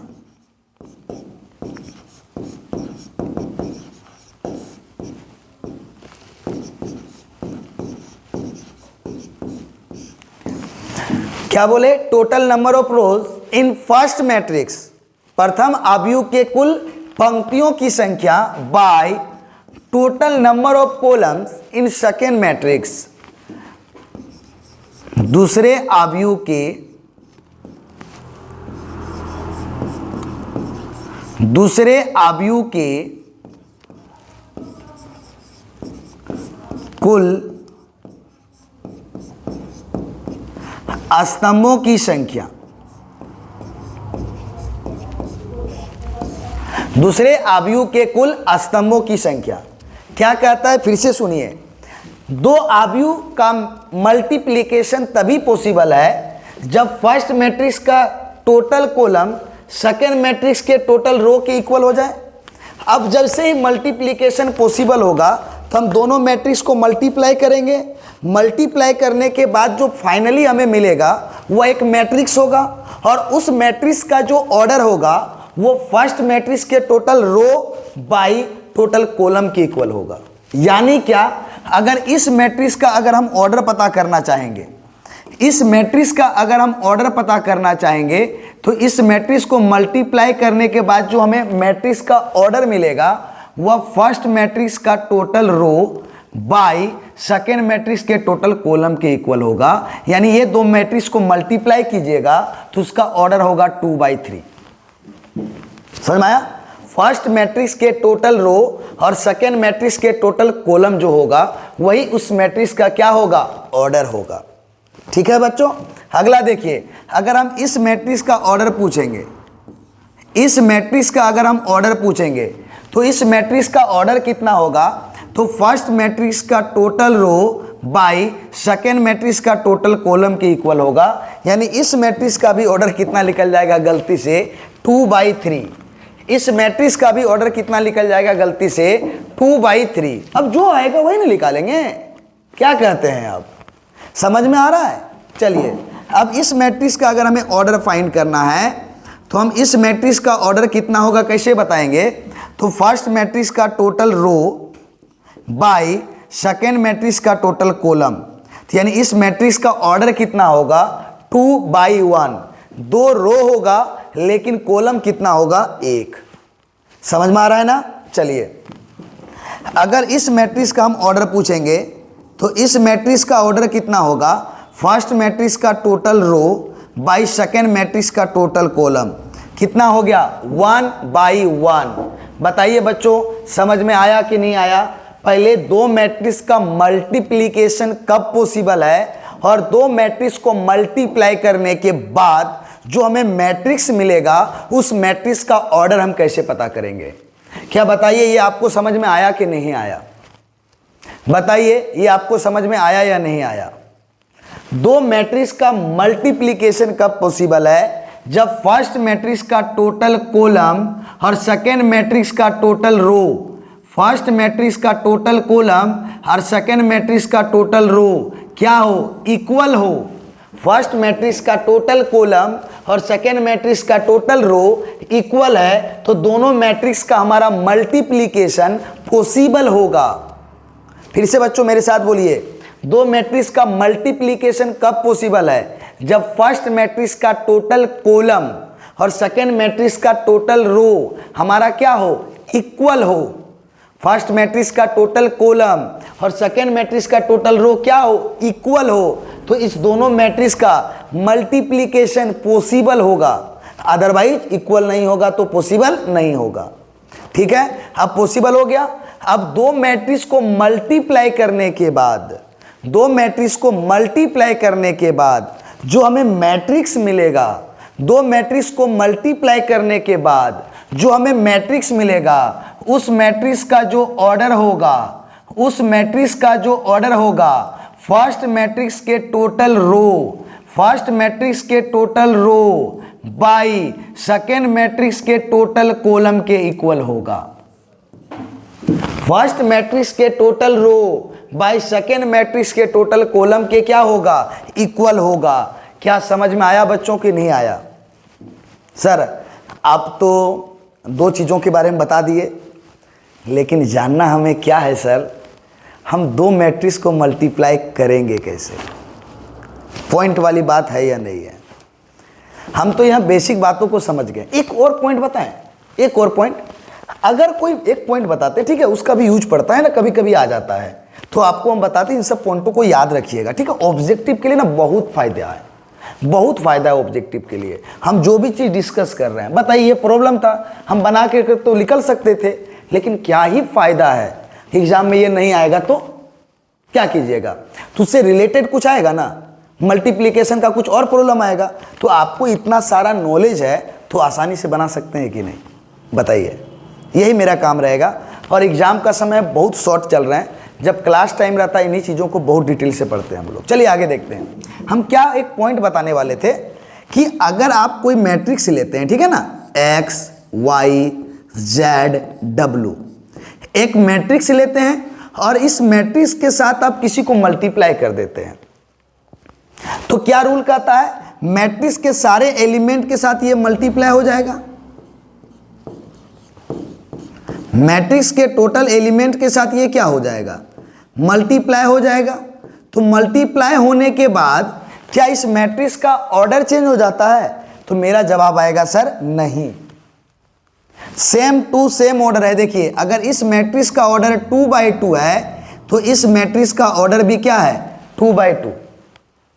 क्या बोले? Total number of rows in first matrix प्रथम आव्यूह के कुल पंक्तियों की संख्या by total number of columns in second matrix दूसरे आव्यूह के कुल स्तंभों की संख्या, दूसरे आव्यूह के कुल स्तंभों की संख्या। क्या कहता है? फिर से सुनिए, दो आव्यूह का मल्टीप्लिकेशन तभी पॉसिबल है जब फर्स्ट मैट्रिक्स का टोटल कॉलम सेकेंड मैट्रिक्स के टोटल रो के इक्वल हो जाए। अब जब से ही मल्टीप्लिकेशन पॉसिबल होगा तो हम दोनों मैट्रिक्स को मल्टीप्लाई करेंगे। मल्टीप्लाई करने के बाद जो फाइनली हमें मिलेगा वो एक मैट्रिक्स होगा। और उस मैट्रिक्स का जो ऑर्डर होगा वो फर्स्ट मैट्रिक्स के total row by total column के इक्वल होगा। यानी क्या, अगर इस मैट्रिक्स का अगर हम ऑर्डर पता करना चाहेंगे, इस मैट्रिक्स का अगर हम ऑर्डर पता करना चाहेंगे तो इस मैट्रिक्स को मल्टीप्लाई करने के बाद जो हमें मैट्रिक्स का ऑर्डर मिलेगा वह फर्स्ट मैट्रिक्स का total row by second matrix के टोटल कॉलम के इक्वल होगा। यानी ये दो मैट्रिक्स को मल्टीप्लाई कीजिएगा तो उसका ऑर्डर होगा 2/3। समझ में आया? फर्स्ट मैट्रिक्स के टोटल रो और सेकेंड मैट्रिक्स के टोटल कॉलम जो होगा वही उस मैट्रिक्स का क्या होगा, ऑर्डर होगा। ठीक है बच्चों, अगला देखिए, अगर हम इस मैट्रिक्स का ऑर्डर पूछेंगे, इस मैट्रिक्स का अगर हम ऑर्डर पूछेंगे तो इस मैट्रिक्स का ऑर्डर कितना होगा, तो फर्स्ट मैट्रिक्स का total row by second matrix का टोटल कॉलम के इक्वल होगा। यानी इस मैट्रिक्स का भी ऑर्डर कितना निकल जाएगा गलती से, 2/3। इस मैट्रिक्स का भी ऑर्डर कितना निकल जाएगा गलती से, 2/3। अब जो आएगा वही ना निकालेंगे, क्या कहते हैं आप, समझ में आ रहा है? चलिए, अब इस मैट्रिक्स का अगर हमें ऑर्डर फाइंड करना है तो हम इस मैट्रिक्स का ऑर्डर कितना होगा कैसे बताएंगे, तो फर्स्ट मैट्रिक्स का total row by second matrix का टोटल कॉलम, यानी इस मैट्रिक्स का ऑर्डर कितना होगा, 2/1। 2 रो होगा लेकिन कॉलम कितना होगा, 1। समझ में आ रहा है ना? चलिए, अगर इस मैट्रिक्स का हम ऑर्डर पूछेंगे तो इस मैट्रिक्स का ऑर्डर कितना होगा, फर्स्ट मैट्रिक्स का total row by second matrix का टोटल कॉलम, कितना हो गया, 1/1। बताइए बच्चों, समझ में आया कि नहीं आया? पहले दो मैट्रिक्स का मल्टीप्लिकेशन कब पॉसिबल है और दो मैट्रिक्स को मल्टीप्लाई करने के बाद जो हमें मैट्रिक्स मिलेगा उस मैट्रिक्स का ऑर्डर हम कैसे पता करेंगे। क्या बताइए, ये आपको समझ में आया कि नहीं आया? बताइए, ये आपको समझ में आया या नहीं आया? दो मैट्रिक्स का मल्टीप्लिकेशन कब पॉसिबल है, जब फर्स्ट मैट्रिक्स का टोटल कॉलम और सेकेंड मैट्रिक्स का टोटल रो, फर्स्ट मैट्रिक्स का टोटल कॉलम और सेकेंड मैट्रिक्स का टोटल रो क्या हो, इक्वल हो। फर्स्ट मैट्रिक्स का टोटल कॉलम और सेकेंड मैट्रिक्स का टोटल रो इक्वल है तो दोनों मैट्रिक्स का हमारा मल्टीप्लिकेशन पॉसिबल होगा। फिर से बच्चों मेरे साथ बोलिए, दो मैट्रिक्स का मल्टीप्लिकेशन कब पॉसिबल है, जब फर्स्ट मैट्रिक्स का टोटल कॉलम और सेकेंड मैट्रिक्स का टोटल रो हमारा क्या हो, इक्वल हो। फर्स्ट मैट्रिक्स का टोटल कॉलम और सेकेंड मैट्रिक्स का टोटल रो क्या हो, इक्वल हो, तो इस दोनों मैट्रिक्स का मल्टीप्लिकेशन पॉसिबल होगा। अदरवाइज इक्वल नहीं होगा तो पॉसिबल नहीं होगा। ठीक है, अब पॉसिबल हो गया। अब दो मैट्रिक्स को मल्टीप्लाई करने के बाद, दो मैट्रिक्स को मल्टीप्लाई करने के बाद जो हमें मैट्रिक्स मिलेगा, दो मैट्रिक्स को मल्टीप्लाई करने के बाद जो हमें मैट्रिक्स मिलेगा उस मैट्रिक्स का जो ऑर्डर होगा, उस मैट्रिक्स का जो ऑर्डर होगा फर्स्ट मैट्रिक्स के टोटल रो, फर्स्ट मैट्रिक्स के total row by second matrix के टोटल कॉलम के इक्वल होगा। फर्स्ट मैट्रिक्स के total row by second matrix के टोटल कॉलम के क्या होगा, इक्वल होगा। क्या समझ में आया बच्चों कि नहीं आया? सर आप तो दो चीज़ों के बारे में बता दिए, लेकिन जानना हमें क्या है सर, हम दो मैट्रिक्स को मल्टीप्लाई करेंगे कैसे? पॉइंट वाली बात है या नहीं है? हम तो यहाँ बेसिक बातों को समझ गए। एक और पॉइंट बताएं, एक और पॉइंट, अगर कोई एक पॉइंट बताते, ठीक है, उसका भी यूज पड़ता है ना, कभी कभी आ जाता है, तो आपको हम बताते हैं, इन सब पॉइंटों को याद रखिएगा। ठीक है, ऑब्जेक्टिव के लिए ना बहुत फायदा है, बहुत फायदा है ऑब्जेक्टिव के लिए। हम जो भी चीज़ डिस्कस कर रहे हैं, बताइए ये प्रॉब्लम था, हम बना के तो निकल सकते थे, लेकिन क्या ही फायदा है, एग्जाम में ये नहीं आएगा तो क्या कीजिएगा, तो उससे रिलेटेड कुछ आएगा ना, मल्टीप्लिकेशन का कुछ और प्रॉब्लम आएगा, तो आपको इतना सारा नॉलेज है तो आसानी से बना सकते हैं कि नहीं, बताइए। यही मेरा काम रहेगा। और एग्जाम का समय बहुत शॉर्ट चल रहा है, जब क्लास टाइम रहता है इन्हीं चीज़ों को बहुत डिटेल से पढ़ते हैं हम लोग। चलिए आगे देखते हैं। हम क्या एक पॉइंट बताने वाले थे कि अगर आप कोई मैट्रिक्स लेते हैं, ठीक है ना, एक्स वाई जेड डब्ल्यू, एक मैट्रिक्स लेते हैं और इस मैट्रिक्स के साथ आप किसी को मल्टीप्लाई कर देते हैं, तो क्या रूल कहता है, मैट्रिक्स के सारे एलिमेंट के साथ ये मल्टीप्लाई हो जाएगा। मैट्रिक्स के टोटल एलिमेंट के साथ ये क्या हो जाएगा, मल्टीप्लाई हो जाएगा। तो मल्टीप्लाई होने के बाद क्या इस मैट्रिक्स का ऑर्डर चेंज हो जाता है? तो मेरा जवाब आएगा सर नहीं, सेम टू सेम ऑर्डर है। देखिए अगर इस मैट्रिक्स का ऑर्डर 2/2 है तो इस मैट्रिक्स का ऑर्डर भी क्या है, 2/2।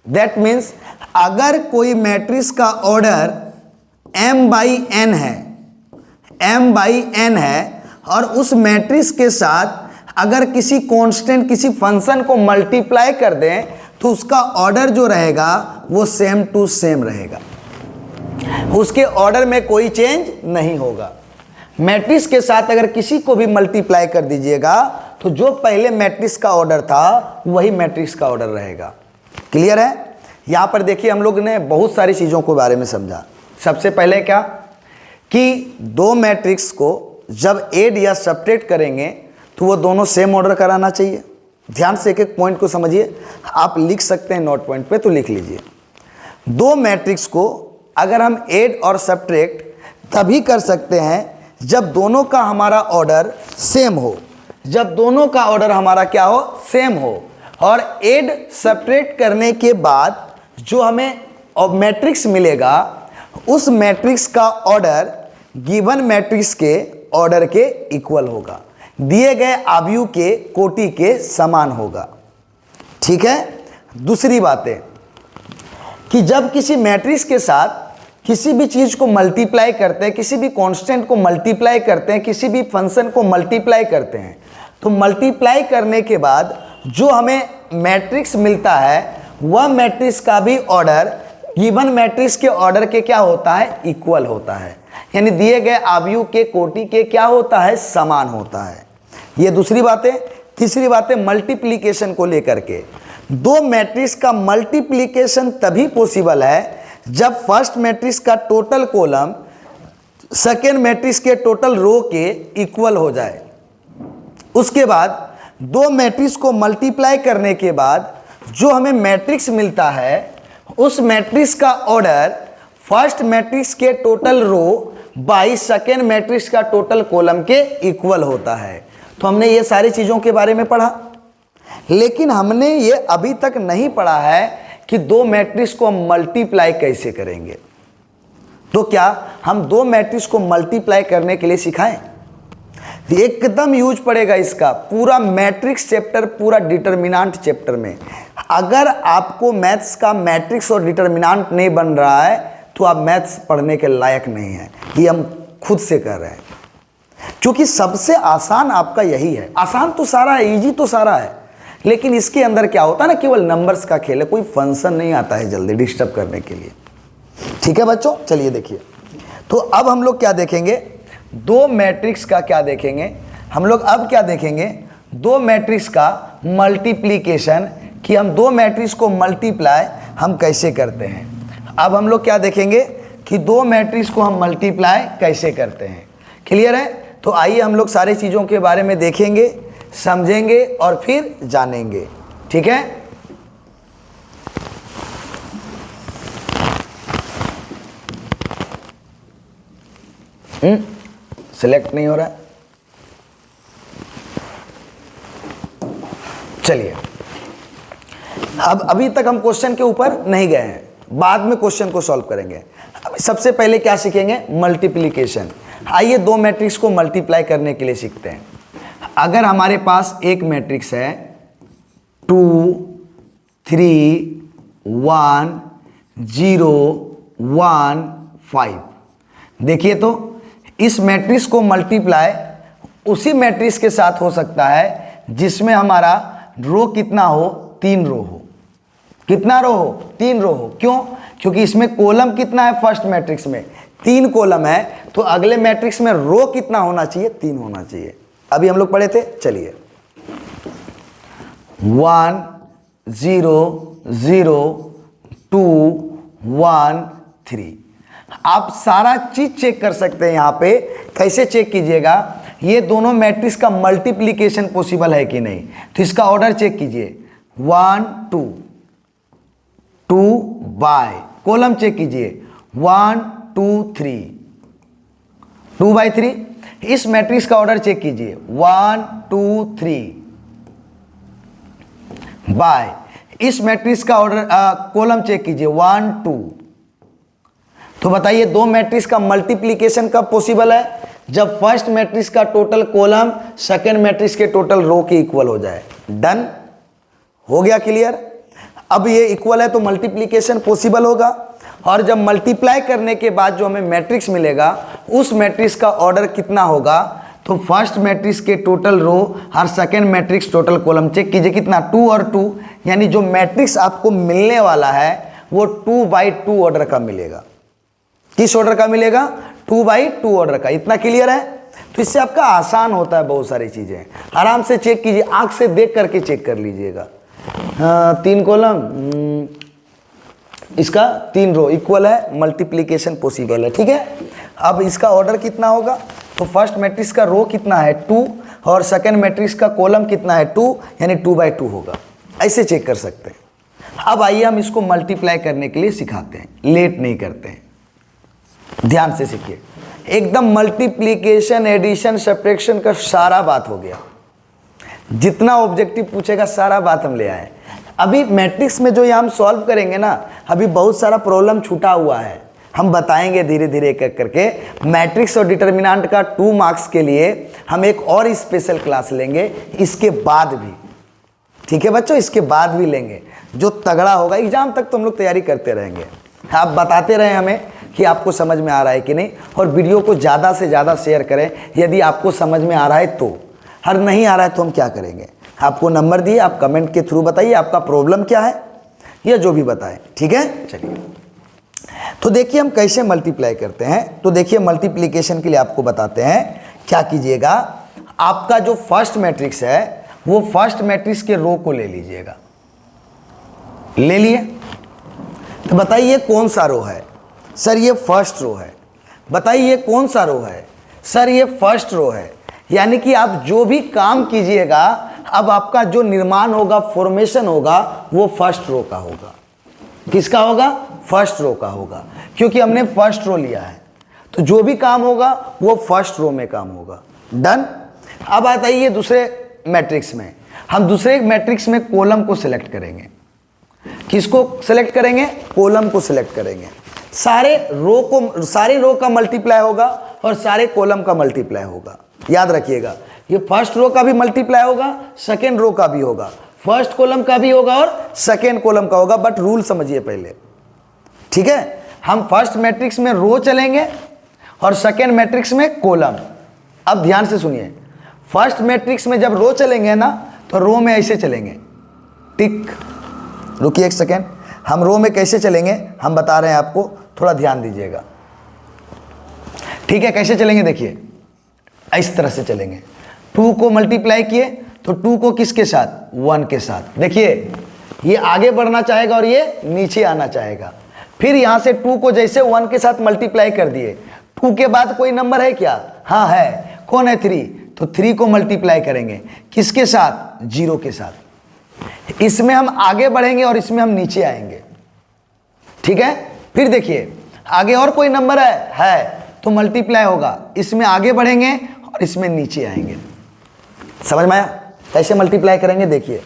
दैट मीन्स अगर कोई मैट्रिक्स का ऑर्डर m/n है, m/n है, और उस मैट्रिक्स के साथ अगर किसी कांस्टेंट किसी फंक्शन को मल्टीप्लाई कर दें तो उसका ऑर्डर जो रहेगा वो सेम टू सेम रहेगा, उसके ऑर्डर में कोई चेंज नहीं होगा। मैट्रिक्स के साथ अगर किसी को भी मल्टीप्लाई कर दीजिएगा तो जो पहले मैट्रिक्स का ऑर्डर था वही मैट्रिक्स का ऑर्डर रहेगा। क्लियर है? यहां पर देखिए हम लोग ने बहुत सारी चीज़ों के बारे में समझा। सबसे पहले क्या कि दो मैट्रिक्स को जब ऐड या सब्ट्रैक्ट करेंगे तो वो दोनों सेम ऑर्डर कराना चाहिए। ध्यान से एक एक पॉइंट को समझिए, आप लिख सकते हैं नोट पॉइंट पे तो लिख लीजिए। दो मैट्रिक्स को अगर हम ऐड और सब्ट्रैक्ट तभी कर सकते हैं जब दोनों का हमारा ऑर्डर सेम हो, जब दोनों का ऑर्डर हमारा क्या हो, सेम हो। और ऐड सब्ट्रैक्ट करने के बाद जो हमें मैट्रिक्स मिलेगा उस मैट्रिक्स का ऑर्डर गिवन मैट्रिक्स के ऑर्डर के इक्वल होगा, दिए गए आव्यूह के कोटि के समान होगा। ठीक है? दूसरी बात है कि जब किसी मैट्रिक्स के साथ किसी भी चीज को मल्टीप्लाई करते हैं, किसी भी कांस्टेंट को मल्टीप्लाई करते हैं, किसी भी फंक्शन को मल्टीप्लाई करते हैं, तो मल्टीप्लाई करने के बाद जो हमें मैट्रिक्स मिलता है वह मैट्रिक्स का भी ऑर्डर गिवन मैट्रिक्स के ऑर्डर के क्या होता है, इक्वल होता है। यानी दिए गए आव्यूह के कोटि के क्या होता है, समान होता है। ये दूसरी बात है। तीसरी बात है मल्टीप्लिकेशन को लेकर के। दो मैट्रिक्स का मल्टीप्लिकेशन तभी पॉसिबल है जब फर्स्ट मैट्रिक्स का टोटल कॉलम सेकेंड मैट्रिक्स के टोटल रो के इक्वल हो जाए। उसके बाद दो मैट्रिक्स को मल्टीप्लाई करने के बाद जो हमें मैट्रिक्स मिलता है उस मैट्रिक्स का ऑर्डर फर्स्ट मैट्रिक्स के total row by second matrix का टोटल कॉलम के इक्वल होता है। तो हमने ये सारी चीज़ों के बारे में पढ़ा, लेकिन हमने ये अभी तक नहीं पढ़ा है कि दो मैट्रिक्स को हम मल्टीप्लाई कैसे करेंगे। तो क्या हम दो मैट्रिक्स को मल्टीप्लाई करने के लिए सिखाएं? एकदम यूज पड़ेगा इसका पूरा मैट्रिक्स चैप्टर, पूरा डिटरमिनेंट चैप्टर में। अगर आपको मैथ्स का मैट्रिक्स और डिटरमिनेंट नहीं बन रहा है तो आप मैथ्स पढ़ने के लायक नहीं है। ये हम खुद से कर रहे हैं क्योंकि सबसे आसान आपका यही है। आसान तो सारा है, इजी तो सारा है, लेकिन इसके अंदर क्या होता है ना, केवल नंबर्स का खेल है, कोई फंक्शन नहीं आता है जल्दी डिस्टर्ब करने के लिए। ठीक है बच्चों, चलिए देखिए। तो अब हम लोग क्या देखेंगे, दो मैट्रिक्स का क्या देखेंगे हम लोग। अब क्या देखेंगे, दो मैट्रिक्स का मल्टीप्लिकेशन, कि हम दो मैट्रिक्स को मल्टीप्लाई हम कैसे करते हैं। अब हम लोग क्या देखेंगे कि दो मैट्रिक्स को हम मल्टीप्लाई कैसे करते हैं। क्लियर है? तो आइए हम लोग सारी चीज़ों के बारे में देखेंगे, समझेंगे और फिर जानेंगे। ठीक है? सिलेक्ट नहीं हो रहा है, चलिए। अब अभी तक हम क्वेश्चन के ऊपर नहीं गए हैं, बाद में क्वेश्चन को सॉल्व करेंगे। अब सबसे पहले क्या सीखेंगे, मल्टीप्लिकेशन। आइए दो मैट्रिक्स को मल्टीप्लाई करने के लिए सीखते हैं। अगर हमारे पास एक मैट्रिक्स है 2 3 1 0 1 5, देखिए तो इस मैट्रिक्स को मल्टीप्लाई उसी मैट्रिक्स के साथ हो सकता है जिसमें हमारा रो कितना हो, 3 रो हो। कितना रो हो, 3 रो हो। क्यों? क्योंकि इसमें कॉलम कितना है, फर्स्ट मैट्रिक्स में 3 कॉलम है, तो अगले मैट्रिक्स में रो कितना होना चाहिए, 3 होना चाहिए। अभी हम लोग पढ़े थे, चलिए 1 0 0 2 1 3। आप सारा चीज चेक कर सकते हैं यहाँ पे। कैसे चेक कीजिएगा, ये दोनों मैट्रिक्स का मल्टीप्लिकेशन पॉसिबल है कि नहीं, तो इसका ऑर्डर चेक कीजिए 1 2 2 बाय, कॉलम चेक कीजिए 1 2 3 2 बाई 3। इस मैट्रिक्स का ऑर्डर चेक कीजिए 1 2 3 बाय इस मैट्रिक्स का ऑर्डर कॉलम चेक कीजिए 1 2। तो बताइए दो मैट्रिक्स का मल्टीप्लिकेशन कब पॉसिबल है? जब फर्स्ट मैट्रिक्स का टोटल कॉलम सेकंड मैट्रिक्स के टोटल रो के इक्वल हो जाए। डन हो गया, क्लियर। अब ये इक्वल है तो मल्टीप्लिकेशन पॉसिबल होगा, और जब मल्टीप्लाई करने के बाद जो हमें मैट्रिक्स मिलेगा उस मैट्रिक्स का ऑर्डर कितना होगा? तो फर्स्ट मैट्रिक्स के टोटल रो और second matrix total column check कीजिए कितना 2 और 2, यानी जो मैट्रिक्स आपको मिलने वाला है वो 2/2 ऑर्डर का मिलेगा। किस ऑर्डर का मिलेगा? 2/2 ऑर्डर का। इतना क्लियर है? तो इससे आपका आसान होता है बहुत सारी चीजें। आराम से चेक कीजिए, आंख से देख करके चेक कर लीजिएगा। 3 कॉलम, इसका 3 रो इक्वल है, मल्टीप्लिकेशन पॉसिबल है। ठीक है, अब इसका ऑर्डर कितना होगा? तो फर्स्ट मैट्रिक्स का रो कितना है 2 और सेकंड मैट्रिक्स का कॉलम कितना है 2, यानी 2/2 होगा। ऐसे चेक कर सकते हैं। अब आइए हम इसको मल्टीप्लाई करने के लिए सिखाते हैं, लेट नहीं करते हैं, ध्यान से सीखिए। एकदम मल्टीप्लिकेशन, एडिशन, सब्ट्रैक्शन का सारा बात हो गया। जितना ऑब्जेक्टिव पूछेगा सारा बात हम ले आए। अभी मैट्रिक्स में जो ये हम सॉल्व करेंगे ना, अभी बहुत सारा प्रॉब्लम छूटा हुआ है, हम बताएंगे धीरे धीरे एक एक करके। मैट्रिक्स और डिटर्मिनेंट का 2 मार्क्स के लिए हम एक और स्पेशल क्लास लेंगे इसके बाद भी। ठीक है बच्चों, इसके बाद भी लेंगे, जो तगड़ा होगा। एग्जाम तक तो हम लोग तैयारी करते रहेंगे। आप बताते रहें हमें कि आपको समझ में आ रहा है कि नहीं, और वीडियो को ज़्यादा से ज़्यादा शेयर करें यदि आपको समझ में आ रहा है तो। हर नहीं आ रहा है तो हम क्या करेंगे? आपको नंबर दिए, आप कमेंट के थ्रू बताइए आपका प्रॉब्लम क्या है, या जो भी बताएं। ठीक है, चलिए तो देखिए हम कैसे मल्टीप्लाई करते हैं। तो देखिए मल्टीप्लिकेशन के लिए आपको बताते हैं। क्या कीजिएगा, आपका जो फर्स्ट मैट्रिक्स है वो फर्स्ट मैट्रिक्स के रो को ले लीजिएगा। ले लिए, तो बताइए कौन सा रो है? सर ये फर्स्ट रो है। बताइए कौन सा रो है? सर ये फर्स्ट रो है। यानी कि आप जो भी काम कीजिएगा, अब आपका जो निर्माण होगा, फॉर्मेशन होगा, वो फर्स्ट रो का होगा। किसका होगा? फर्स्ट रो का होगा, क्योंकि हमने फर्स्ट रो लिया है। तो जो भी काम होगा वो फर्स्ट रो में काम होगा। डन। अब आइए दूसरे मैट्रिक्स में। हम दूसरे मैट्रिक्स में कॉलम को सिलेक्ट करेंगे। किसको सिलेक्ट करेंगे? कॉलम को सिलेक्ट करेंगे। सारे रो का मल्टीप्लाई होगा और सारे कॉलम का मल्टीप्लाई होगा। याद रखिएगा, ये फर्स्ट रो का भी मल्टीप्लाई होगा, सेकेंड रो का भी होगा, फर्स्ट कॉलम का भी होगा और सेकेंड कॉलम का होगा। बट रूल समझिए पहले। ठीक है, हम फर्स्ट मैट्रिक्स में रो चलेंगे और सेकेंड मैट्रिक्स में कॉलम। अब ध्यान से सुनिए, फर्स्ट मैट्रिक्स में जब रो चलेंगे ना, तो रो में ऐसे चलेंगे। टिक, रुकिए एक सेकेंड, हम रो में कैसे चलेंगे हम बता रहे हैं आपको, थोड़ा ध्यान दीजिएगा। ठीक है, कैसे चलेंगे देखिए, इस तरह से चलेंगे। 2 को मल्टीप्लाई किए तो 2 को किसके साथ? 1 के साथ। देखिए ये आगे बढ़ना चाहेगा और ये नीचे आना चाहेगा। फिर यहां से 2 को जैसे 1 के साथ मल्टीप्लाई कर दिए, 2 के बाद कोई नंबर है क्या? हाँ है। कौन है? 3। तो 3 को मल्टीप्लाई करेंगे किसके साथ? 0 के साथ। इसमें हम आगे बढ़ेंगे और इसमें हम नीचे आएंगे। ठीक है, फिर देखिए आगे और कोई नंबर है तो मल्टीप्लाई होगा, इसमें आगे बढ़ेंगे और इसमें नीचे आएंगे। समझ में आया कैसे मल्टीप्लाई करेंगे? देखिए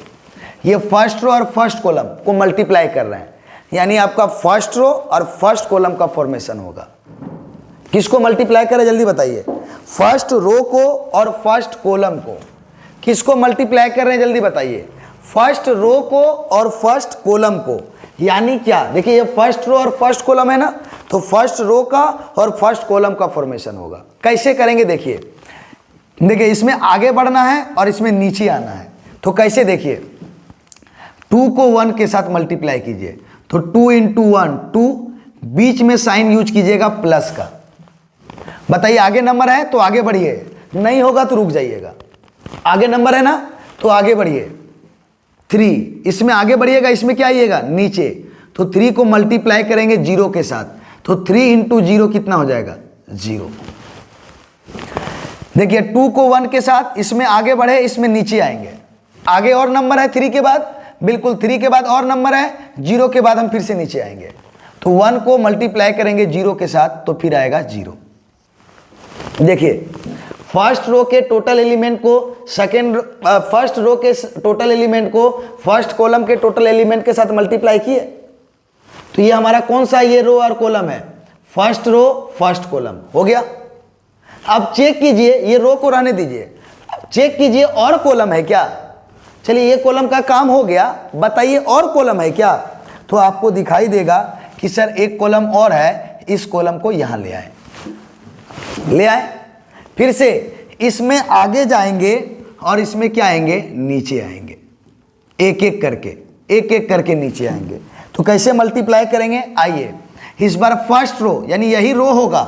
ये फर्स्ट रो और फर्स्ट कॉलम को मल्टीप्लाई कर रहे हैं, यानी आपका फर्स्ट रो और फर्स्ट कॉलम का फॉर्मेशन होगा। किसको मल्टीप्लाई करें जल्दी बताइए? फर्स्ट रो को और फर्स्ट कॉलम को। किसको मल्टीप्लाई कर रहे हैं जल्दी बताइए? फर्स्ट रो को और फर्स्ट कॉलम को। यानी क्या? देखिए ये फर्स्ट रो और फर्स्ट कॉलम है ना, तो फर्स्ट रो का और फर्स्ट कॉलम का फॉर्मेशन होगा। कैसे करेंगे देखिए, इसमें आगे बढ़ना है और इसमें नीचे आना है। तो कैसे देखिए, 2 को 1 के साथ मल्टीप्लाई कीजिए तो 2 × 1 2, बीच में साइन यूज कीजिएगा प्लस का। बताइए आगे नंबर है तो आगे बढ़िए, नहीं होगा तो रुक जाइएगा। आगे नंबर है ना तो आगे बढ़िए। 3, इसमें आगे बढ़िएगा, इसमें क्या आइएगा? नीचे। तो 3 को मल्टीप्लाई करेंगे 0 के साथ, तो 3 × 0 कितना हो जाएगा? 0। देखिए 2 को 1 के साथ, इसमें आगे बढ़े, इसमें नीचे आएंगे। आगे और नंबर है 3 के बाद, बिल्कुल 3 के बाद और नंबर है, 0 के बाद हम फिर से नीचे आएंगे। तो 1 को मल्टीप्लाई करेंगे 0 के साथ तो फिर आएगा 0। देखिए फर्स्ट रो के टोटल एलिमेंट को फर्स्ट रो के टोटल एलिमेंट को फर्स्ट कॉलम के टोटल एलिमेंट के साथ मल्टीप्लाई किए। तो ये हमारा कौन सा ये रो और कॉलम है? फर्स्ट रो फर्स्ट कॉलम हो गया। अब चेक कीजिए, ये रो को रहने दीजिए, चेक कीजिए और कॉलम है क्या? चलिए ये कॉलम का काम हो गया, बताइए और कॉलम है क्या? तो आपको दिखाई देगा कि सर एक कॉलम और है, इस कॉलम को यहां ले आए, ले आए। फिर से इसमें आगे जाएंगे और इसमें क्या आएंगे? नीचे आएंगे, एक एक करके नीचे आएंगे। तो कैसे मल्टीप्लाई करेंगे? आइए, इस बार फर्स्ट रो यानी यही रो होगा,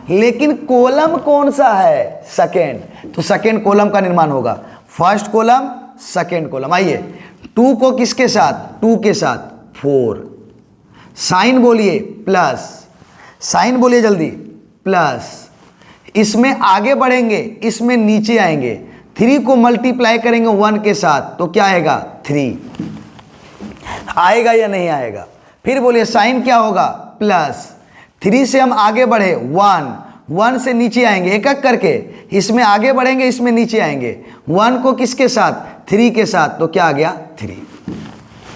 लेकिन कॉलम कौन सा है? सेकेंड। तो सेकेंड कॉलम का निर्माण होगा, फर्स्ट कॉलम सेकेंड कॉलम। आइए, 2 को किसके साथ? 2 के साथ 4। साइन बोलिए प्लस, साइन बोलिए जल्दी, प्लस। इसमें आगे बढ़ेंगे, इसमें नीचे आएंगे, 3 को मल्टीप्लाई करेंगे 1 के साथ, तो क्या आएगा? 3 आएगा या नहीं आएगा? फिर बोलिए साइन क्या होगा? प्लस। 3 से हम आगे बढ़े 1 से नीचे आएंगे, एक एक करके इसमें आगे बढ़ेंगे, इसमें नीचे आएंगे, 1 को किसके साथ? 3 के साथ, तो क्या आ गया? 3।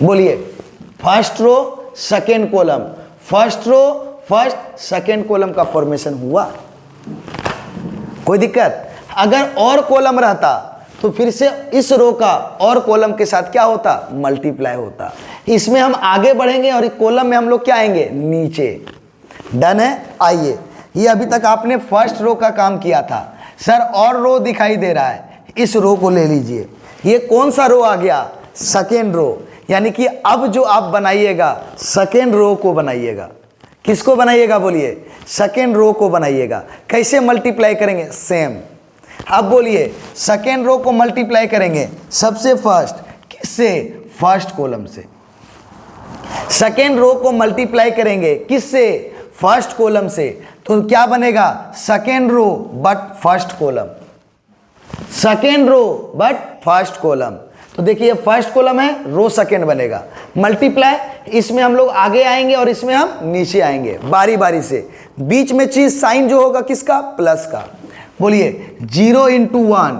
बोलिए first row second column, first row first second column का फॉर्मेशन हुआ। कोई दिक्कत? अगर और कॉलम रहता तो फिर से इस रो का और कॉलम के साथ क्या होता? मल्टीप्लाई होता। इसमें हम आगे बढ़ेंगे और कॉलम में हम लोग क्या आएंगे? नीचे। डन है? आइए, ये अभी तक आपने फर्स्ट रो का काम किया था। सर और रो दिखाई दे रहा है, इस रो को ले लीजिए। ये कौन सा रो आ गया? Second row. यानी कि अब जो आप बनाइएगा सेकेंड रो को बनाइएगा। किसको बनाइएगा? बोलिए सेकेंड रो को बनाइएगा। कैसे मल्टीप्लाई करेंगे? सेम। अब बोलिए सेकेंड रो को मल्टीप्लाई करेंगे सबसे फर्स्ट किससे? फर्स्ट कॉलम से। सेकेंड रो को मल्टीप्लाई करेंगे किससे? फर्स्ट कॉलम से। तो क्या बनेगा? Second row but first column, second row but first column. तो देखिए फर्स्ट कॉलम है, रो सेकेंड बनेगा। मल्टीप्लाई, इसमें हम लोग आगे आएंगे और इसमें हम नीचे आएंगे बारी बारी से। बीच में चीज साइन जो होगा किसका? प्लस का। बोलिए 0 × 1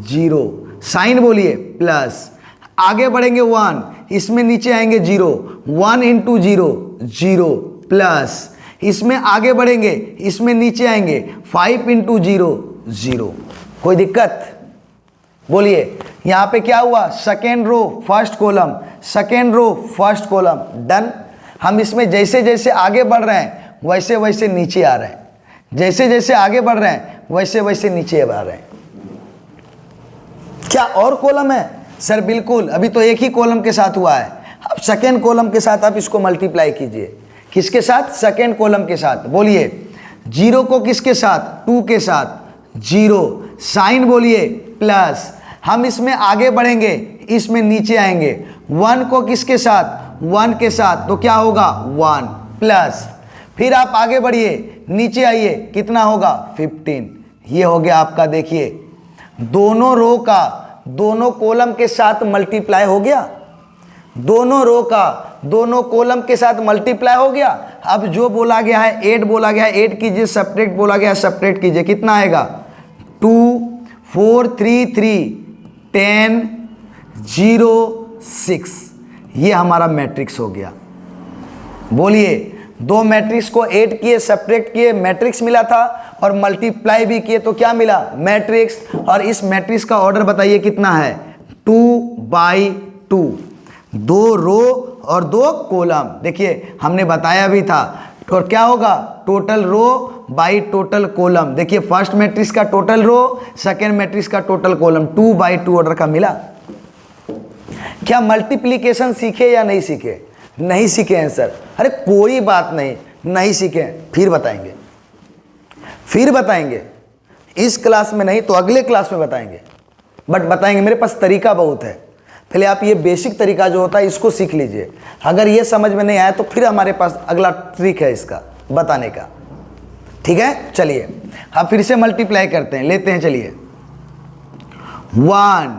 0, साइन बोलिए प्लस। आगे बढ़ेंगे 1, इसमें नीचे आएंगे 0, 1 × 0 0 प्लस। इसमें आगे बढ़ेंगे, इसमें नीचे आएंगे 5 × 0 0। कोई दिक्कत? बोलिए यहां पे क्या हुआ? Second row first column, second row first column. Done. हम इसमें जैसे जैसे आगे बढ़ रहे हैं वैसे वैसे नीचे आ रहे हैं, जैसे जैसे आगे बढ़ रहे हैं वैसे वैसे नीचे आ रहे हैं। क्या और कॉलम है? सर बिल्कुल, अभी तो एक ही कॉलम के साथ हुआ है। अब सेकेंड कॉलम के साथ आप इसको मल्टीप्लाई कीजिए। किसके साथ? सेकेंड कॉलम के साथ। बोलिए 0 को किसके साथ? 2 के साथ 0, साइन बोलिए प्लस। हम इसमें आगे बढ़ेंगे, इसमें नीचे आएंगे, 1 को किसके साथ? 1 के साथ, तो क्या होगा? 1 प्लस। फिर आप आगे बढ़िए, नीचे आइए, कितना होगा? 15। ये हो गया आपका। देखिए दोनों रो का दोनों कॉलम के साथ मल्टीप्लाई हो गया, दोनों रो का दोनों कॉलम के साथ मल्टीप्लाई हो गया। अब जो बोला गया है 8 बोला गया है, 8 कीजिए, सेपरेट बोला गया है, सेपरेट कीजिए। कितना आएगा? 2 4 3 3 10 0 6। ये हमारा मैट्रिक्स हो गया। बोलिए दो मैट्रिक्स को ऐड किए, सेपरेट किए, मैट्रिक्स मिला था, और मल्टीप्लाई भी किए तो क्या मिला? मैट्रिक्स। और इस मैट्रिक्स का ऑर्डर बताइए कितना है? 2/2, 2 रो और 2 कॉलम। देखिए हमने बताया भी था, तो क्या होगा? Total row by total column. देखिए फर्स्ट मैट्रिक्स का टोटल रो, सेकेंड मैट्रिक्स का टोटल कॉलम, 2/2 ऑर्डर का मिला। क्या मल्टीप्लीकेशन सीखे या नहीं सीखे? नहीं सीखे हैं सर। अरे कोई बात नहीं, नहीं सीखे फिर बताएंगे, फिर बताएंगे। इस क्लास में नहीं तो अगले क्लास में बताएंगे, बट बताएंगे। मेरे पास तरीका बहुत है। पहले आप ये बेसिक तरीका जो होता है इसको सीख लीजिए। अगर ये समझ में नहीं आया तो फिर हमारे पास अगला ट्रिक है इसका बताने का। ठीक है, चलिए अब फिर से मल्टीप्लाई करते हैं, लेते हैं। चलिए 1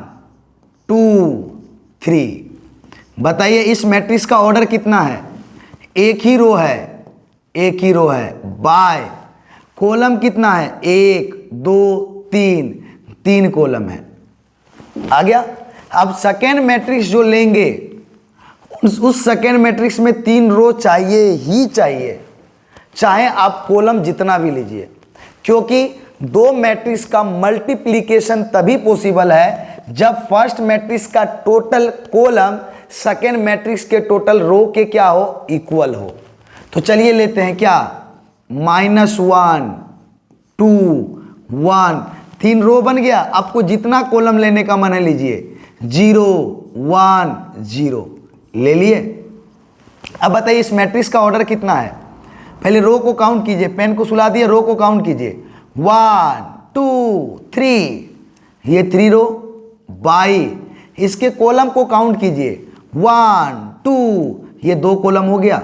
2 3। बताइए इस मैट्रिक्स का ऑर्डर कितना है? एक ही रो है, एक ही रो है। बाय कॉलम कितना है? 1 2 तीन कॉलम है। आ गया। अब सेकेंड मैट्रिक्स जो लेंगे उस सेकेंड मैट्रिक्स में 3 रो चाहिए ही चाहिए, चाहे आप कॉलम जितना भी लीजिए, क्योंकि 2 मैट्रिक्स का मल्टीप्लिकेशन तभी पॉसिबल है जब फर्स्ट मैट्रिक्स का टोटल कॉलम सेकेंड मैट्रिक्स के टोटल रो के क्या हो, इक्वल हो। तो चलिए लेते हैं क्या, -1 2 1, 3 रो बन गया। आपको जितना कॉलम लेने का मन है लीजिए, 0 1 0 ले लिए। अब बताइए इस मैट्रिक्स का ऑर्डर कितना है, पहले रो को काउंट कीजिए, पेन को सुला दिए, रो को काउंट कीजिए, 1 2 3, ये 3 रो बाई, इसके कॉलम को काउंट कीजिए, 1 2, ये 2 कॉलम हो गया।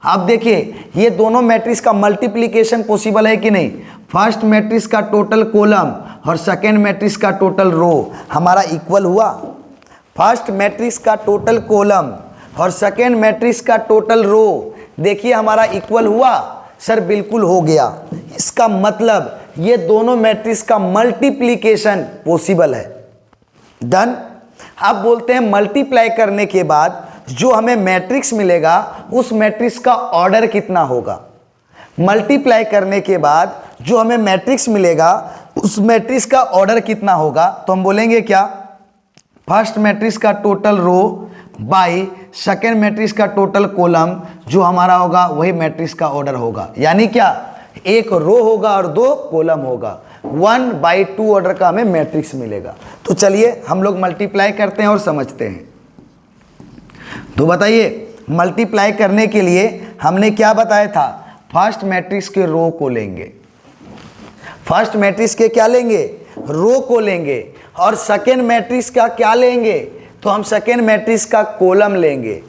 आप देखिए ये दोनों मैट्रिक्स का मल्टीप्लिकेशन पॉसिबल है कि नहीं, फर्स्ट मैट्रिक्स का टोटल कॉलम और सेकेंड मैट्रिक्स का टोटल रो हमारा इक्वल हुआ। फर्स्ट मैट्रिक्स का टोटल कॉलम और सेकेंड मैट्रिक्स का टोटल रो देखिए हमारा इक्वल हुआ। सर बिल्कुल हो गया, इसका मतलब ये दोनों मैट्रिक्स का मल्टीप्लिकेशन पॉसिबल है। डन। अब बोलते हैं मल्टीप्लाई करने के बाद जो हमें मैट्रिक्स मिलेगा उस मैट्रिक्स का ऑर्डर कितना होगा। मल्टीप्लाई करने के बाद जो हमें मैट्रिक्स मिलेगा उस मैट्रिक्स का ऑर्डर कितना होगा, तो हम बोलेंगे क्या, फर्स्ट मैट्रिक्स का total row by second matrix का टोटल कॉलम, जो हमारा होगा वही मैट्रिक्स का ऑर्डर होगा। यानी क्या, एक रो होगा और 2 कॉलम होगा, 1/2 ऑर्डर का हमें मैट्रिक्स मिलेगा। तो चलिए हम लोग मल्टीप्लाई करते हैं और समझते हैं। तो बताइए मल्टीप्लाई करने के लिए हमने क्या बताया था, फर्स्ट मैट्रिक्स के रो को लेंगे, फर्स्ट मैट्रिक्स के क्या लेंगे, रो को लेंगे, और सेकेंड मैट्रिक्स का क्या लेंगे, तो हम सेकेंड मैट्रिक्स का कॉलम लेंगे।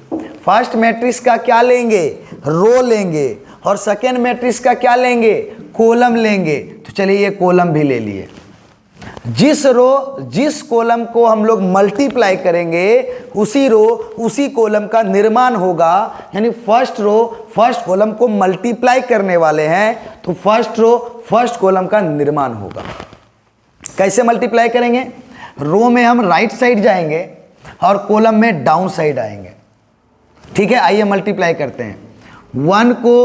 फर्स्ट मैट्रिक्स का क्या लेंगे, रो लेंगे, और सेकेंड मैट्रिक्स का क्या लेंगे, कॉलम लेंगे। तो चलिए ये कॉलम भी ले लिए। जिस कॉलम को हम लोग मल्टीप्लाई करेंगे उसी रो उसी कॉलम का निर्माण होगा। यानी फर्स्ट रो फर्स्ट कॉलम को मल्टीप्लाई करने वाले हैं तो फर्स्ट रो फर्स्ट कॉलम का निर्माण होगा। कैसे मल्टीप्लाई करेंगे, रो में हम राइट साइड जाएंगे और कॉलम में डाउन साइड आएंगे। ठीक है, आइए मल्टीप्लाई करते हैं। 1 को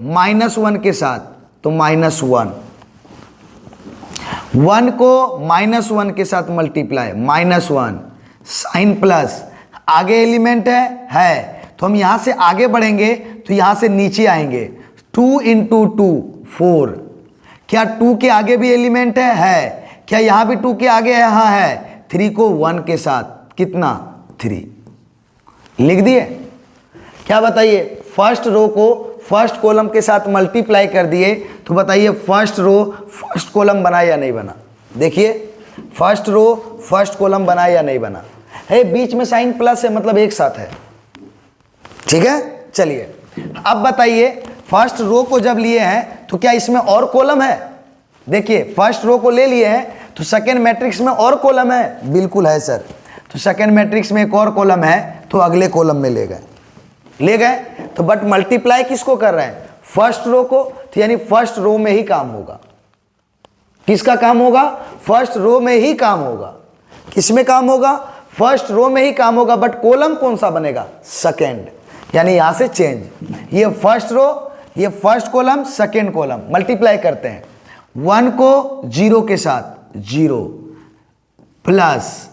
-1 के साथ तो -1, 1 को -1 के साथ मल्टीप्लाई, -1 साइन प्लस, आगे एलिमेंट है तो हम यहां से आगे बढ़ेंगे तो यहां से नीचे आएंगे। 2 × 2 4, क्या 2 के आगे भी एलिमेंट है, क्या यहां भी 2 के आगे यहाँ है। 3 को 1 के साथ कितना, 3 लिख दिए। क्या बताइए, फर्स्ट रो को फर्स्ट कॉलम के साथ मल्टीप्लाई कर दिए तो बताइए फर्स्ट रो फर्स्ट कॉलम बना या नहीं बना। देखिए फर्स्ट रो फर्स्ट कॉलम बना या नहीं बना है, बीच में साइन प्लस है मतलब एक साथ है। ठीक है, चलिए अब बताइए फर्स्ट रो को जब लिए हैं तो क्या इसमें और कॉलम है। देखिए फर्स्ट रो को ले लिए हैं तो सेकेंड मैट्रिक्स में और कॉलम है, बिल्कुल है सर। तो सेकेंड मैट्रिक्स में एक और कॉलम है तो अगले कॉलम में ले गए तो बट मल्टीप्लाई किसको कर रहे हैं, फर्स्ट रो को। तो यानी फर्स्ट रो में ही काम होगा। किसका काम होगा, फर्स्ट रो में ही काम होगा। किस में काम होगा, फर्स्ट रो में ही काम होगा। बट कॉलम कौन सा बनेगा, सेकेंड। यानी यहां से चेंज, ये फर्स्ट रो ये first column second column multiply करते हैं। 1 को 0 के साथ 0 प्लस,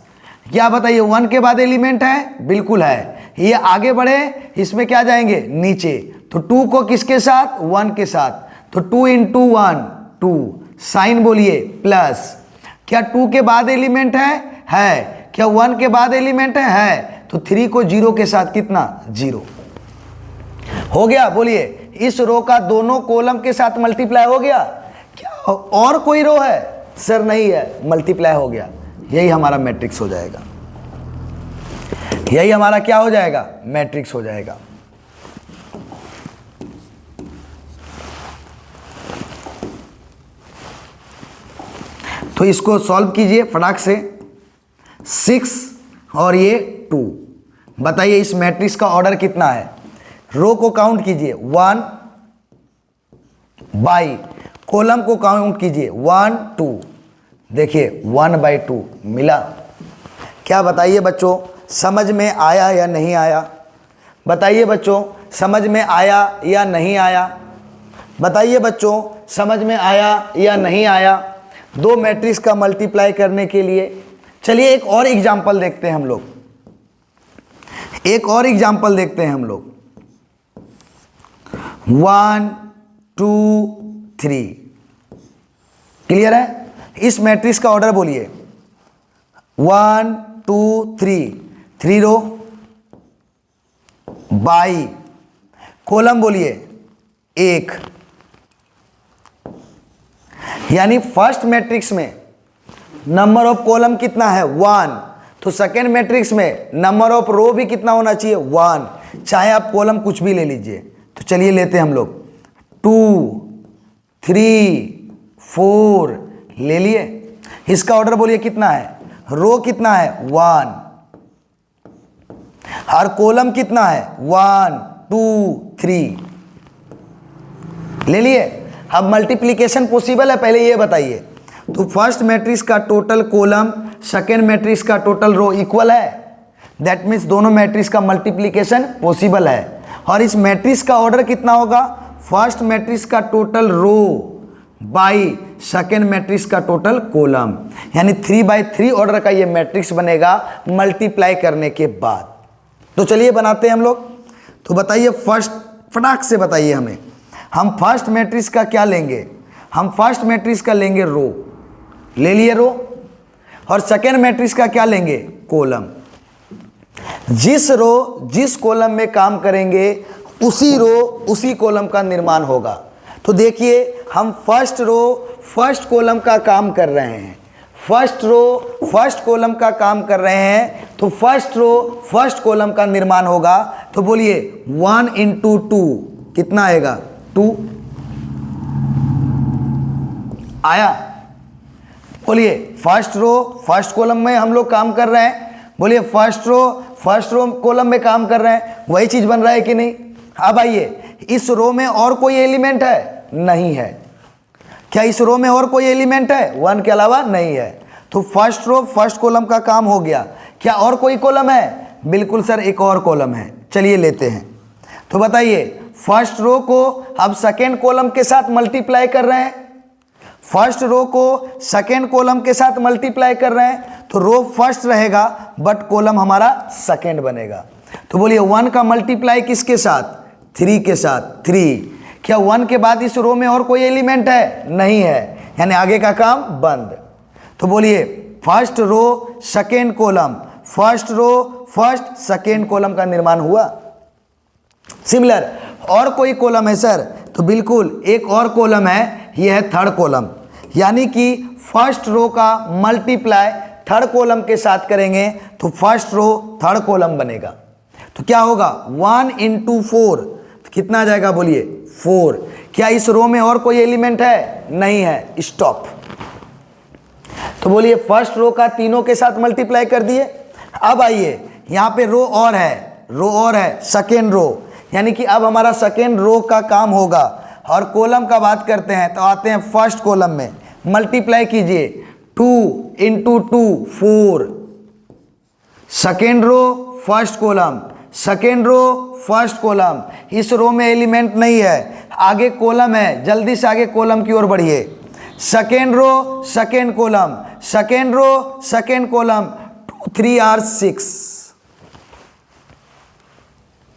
क्या बताइए 1 के बाद एलिमेंट है, बिल्कुल है। ये आगे बढ़े इसमें क्या जाएंगे, नीचे। तो 2 को किसके साथ, 1 के साथ। तो 2 × 1 2, साइन बोलिए प्लस, क्या 2 के बाद एलिमेंट है, क्या 1 के बाद एलिमेंट है। तो 3 को 0 के साथ कितना, 0 हो गया। बोलिए इस रो का दोनों कॉलम के साथ मल्टीप्लाई हो गया। क्या और कोई रो है, सर नहीं है, मल्टीप्लाई हो गया। यही हमारा मैट्रिक्स हो जाएगा, यही हमारा क्या हो जाएगा, मैट्रिक्स हो जाएगा। तो इसको सॉल्व कीजिए फटाक से। 6 और ये 2, बताइए इस मैट्रिक्स का ऑर्डर कितना है। रो को काउंट कीजिए 1 बाई, कॉलम को काउंट कीजिए 1 2, देखिए 1/2 मिला। क्या बताइए बच्चों, समझ में आया या नहीं आया? बताइए बच्चों, समझ में आया या नहीं आया? बताइए बच्चों, समझ में आया या नहीं आया? दो मैट्रिक्स का मल्टीप्लाई करने के लिए। चलिए एक और एग्जाम्पल देखते हैं हम लोग, एक और एग्जाम्पल देखते हैं हम लोग। 1 2 3 क्लियर है? इस मैट्रिक्स का ऑर्डर बोलिए 1 2 3, 3 रो बाई कॉलम बोलिए 1, यानी फर्स्ट मैट्रिक्स में नंबर ऑफ कॉलम कितना है 1, तो सेकेंड मैट्रिक्स में नंबर ऑफ रो भी कितना होना चाहिए 1, चाहे आप कॉलम कुछ भी ले लीजिए। तो चलिए लेते हैं हम लोग 2 3 4 ले लिए। इसका ऑर्डर बोलिए कितना है, रो कितना है 1 और कॉलम कितना है 1 2 3 ले लिए। अब मल्टीप्लिकेशन पॉसिबल है, पहले ये बताइए। तो फर्स्ट मैट्रिक्स का टोटल कॉलम सेकेंड मैट्रिक्स का टोटल रो इक्वल है, दैट मीन्स दोनों मैट्रिक्स का मल्टीप्लिकेशन पॉसिबल है। और इस मैट्रिक्स का ऑर्डर कितना होगा, फर्स्ट मैट्रिक्स का total row by second matrix का टोटल कॉलम, यानी 3/3 ऑर्डर का ये मैट्रिक्स बनेगा मल्टीप्लाई करने के बाद। तो चलिए बनाते हैं हम लोग। तो बताइए फर्स्ट, फटाक से बताइए हमें, हम फर्स्ट मैट्रिक्स का क्या लेंगे? हम फर्स्ट मैट्रिक्स का लेंगे रो, ले लिए रो, और सेकेंड मैट्रिक्स का क्या लेंगे कॉलम। जिस रो जिस कॉलम में काम करेंगे उसी रो उसी कॉलम का निर्माण होगा। तो देखिए हम फर्स्ट रो फर्स्ट कॉलम का काम कर रहे हैं, फर्स्ट रो फर्स्ट कॉलम का काम कर रहे हैं, तो फर्स्ट रो फर्स्ट कॉलम का निर्माण होगा। तो बोलिए 1 × 2 कितना आएगा 2 आया। बोलिए फर्स्ट रो फर्स्ट कॉलम में हम लोग काम कर रहे हैं, बोलिए फर्स्ट रो कॉलम में काम कर रहे हैं, वही चीज बन रहा है कि नहीं। अब आइए, इस रो में और कोई एलिमेंट है? नहीं है। क्या इस रो में और कोई एलिमेंट है? 1 के अलावा नहीं है। तो फर्स्ट रो फर्स्ट कॉलम का काम हो गया। क्या और कोई कॉलम है? बिल्कुल सर, एक और कॉलम है, चलिए लेते हैं। तो बताइए फर्स्ट रो को अब सेकेंड कॉलम के साथ मल्टीप्लाई कर रहे हैं, फर्स्ट रो को सेकेंड कॉलम के साथ मल्टीप्लाई कर रहे हैं, तो रो फर्स्ट रहेगा बट कॉलम हमारा सेकेंड बनेगा। तो बोलिए 1 का मल्टीप्लाई किसके साथ? 3 के साथ, 3। क्या 1 के बाद इस रो में और कोई एलिमेंट है? नहीं है, यानी आगे का काम बंद। तो बोलिए first row second column, first row first second column का निर्माण हुआ। सिमिलर और कोई कॉलम है सर? तो बिल्कुल एक और कॉलम है, यह है थर्ड कॉलम, यानी कि फर्स्ट रो का मल्टीप्लाई थर्ड कॉलम के साथ करेंगे तो फर्स्ट रो थर्ड कॉलम बनेगा। तो क्या होगा 1 × 4 तो कितना आ जाएगा बोलिए 4। क्या इस रो में और कोई एलिमेंट है? नहीं है, स्टॉप। तो बोलिए फर्स्ट रो का तीनों के साथ मल्टीप्लाई कर दिए। अब आइए यहाँ पे रो और है सेकेंड रो, यानी कि अब हमारा सेकेंड रो का काम होगा। और कॉलम का बात करते हैं तो आते हैं फर्स्ट कॉलम में, मल्टीप्लाई कीजिए 2 × 2 4, second row first column, second row first column. इस रो में एलिमेंट नहीं है, आगे कॉलम है, जल्दी से आगे कॉलम की ओर बढ़िए। Second row second column, second row second column, 2 3 are 6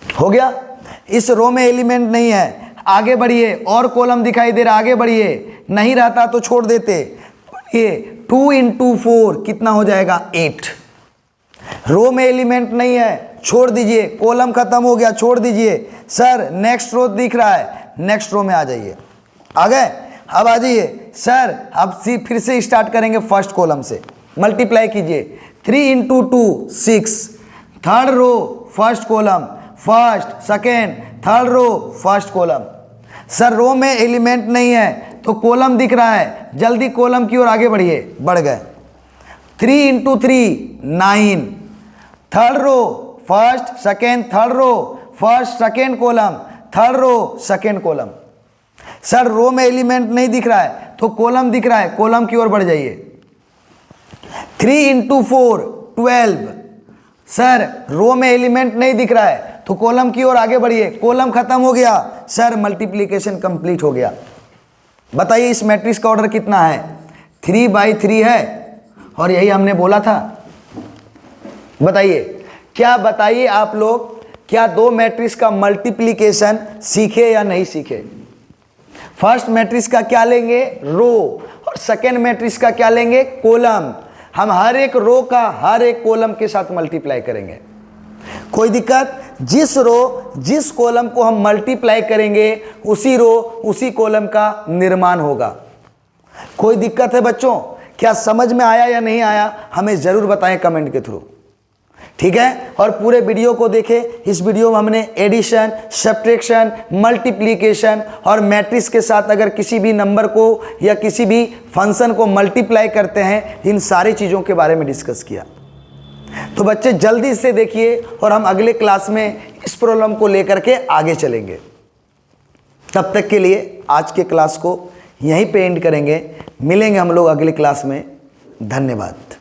हो गया। इस रो में एलिमेंट नहीं है, आगे बढ़िए, और कॉलम दिखाई दे रहा, आगे बढ़िए, नहीं रहता तो छोड़ देते। ये 2 × 4 कितना हो जाएगा 8। रो में एलिमेंट नहीं है, छोड़ दीजिए, कॉलम खत्म हो गया, छोड़ दीजिए। सर नेक्स्ट रो दिख रहा है, नेक्स्ट रो में आ जाइए। आ गए? अब आ जाइए सर, अब फिर से स्टार्ट करेंगे फर्स्ट कॉलम से, मल्टीप्लाई कीजिए 3 × 2 6, third row first column, first second third row first column. Sir row में एलिमेंट नहीं है तो कॉलम दिख रहा है, जल्दी कॉलम की ओर आगे बढ़िए, बढ़ गए। 3 × 3 9, third row first second third row first second column, third row second column. Sir row में एलिमेंट नहीं दिख रहा है तो कॉलम दिख रहा है, कॉलम की ओर बढ़ जाइए। 3 इंटू 4 12। सर रो में एलिमेंट नहीं दिख रहा है तो कॉलम की ओर आगे बढ़िए, कॉलम खत्म हो गया, सर मल्टीप्लिकेशन कंप्लीट हो गया। बताइए इस मैट्रिक्स का ऑर्डर कितना है? 3/3 है और यही हमने बोला था। बताइए क्या, बताइए आप लोग, क्या दो मैट्रिक्स का मल्टीप्लिकेशन सीखे या नहीं सीखे? फर्स्ट मैट्रिक्स का क्या लेंगे? रो, और सेकेंड मैट्रिक्स का क्या लेंगे? कॉलम। हम हर एक रो का हर एक कॉलम के साथ मल्टीप्लाई करेंगे। कोई दिक्कत? जिस रो जिस कॉलम को हम मल्टीप्लाई करेंगे उसी रो उसी कॉलम का निर्माण होगा। कोई दिक्कत है बच्चों? क्या समझ में आया या नहीं आया? हमें ज़रूर बताएं कमेंट के थ्रू, ठीक है। और पूरे वीडियो को देखें। इस वीडियो में हमने एडिशन, सब्ट्रैक्शन, मल्टीप्लिकेशन और मैट्रिक्स के साथ अगर किसी भी नंबर को या किसी भी फंक्शन को मल्टीप्लाई करते हैं, इन सारी चीज़ों के बारे में डिस्कस किया। तो बच्चे जल्दी से देखिए और हम अगले क्लास में इस प्रॉब्लम को लेकर के आगे चलेंगे। तब तक के लिए आज के क्लास को यहीं पे एंड करेंगे। मिलेंगे हम लोग अगली क्लास में। धन्यवाद।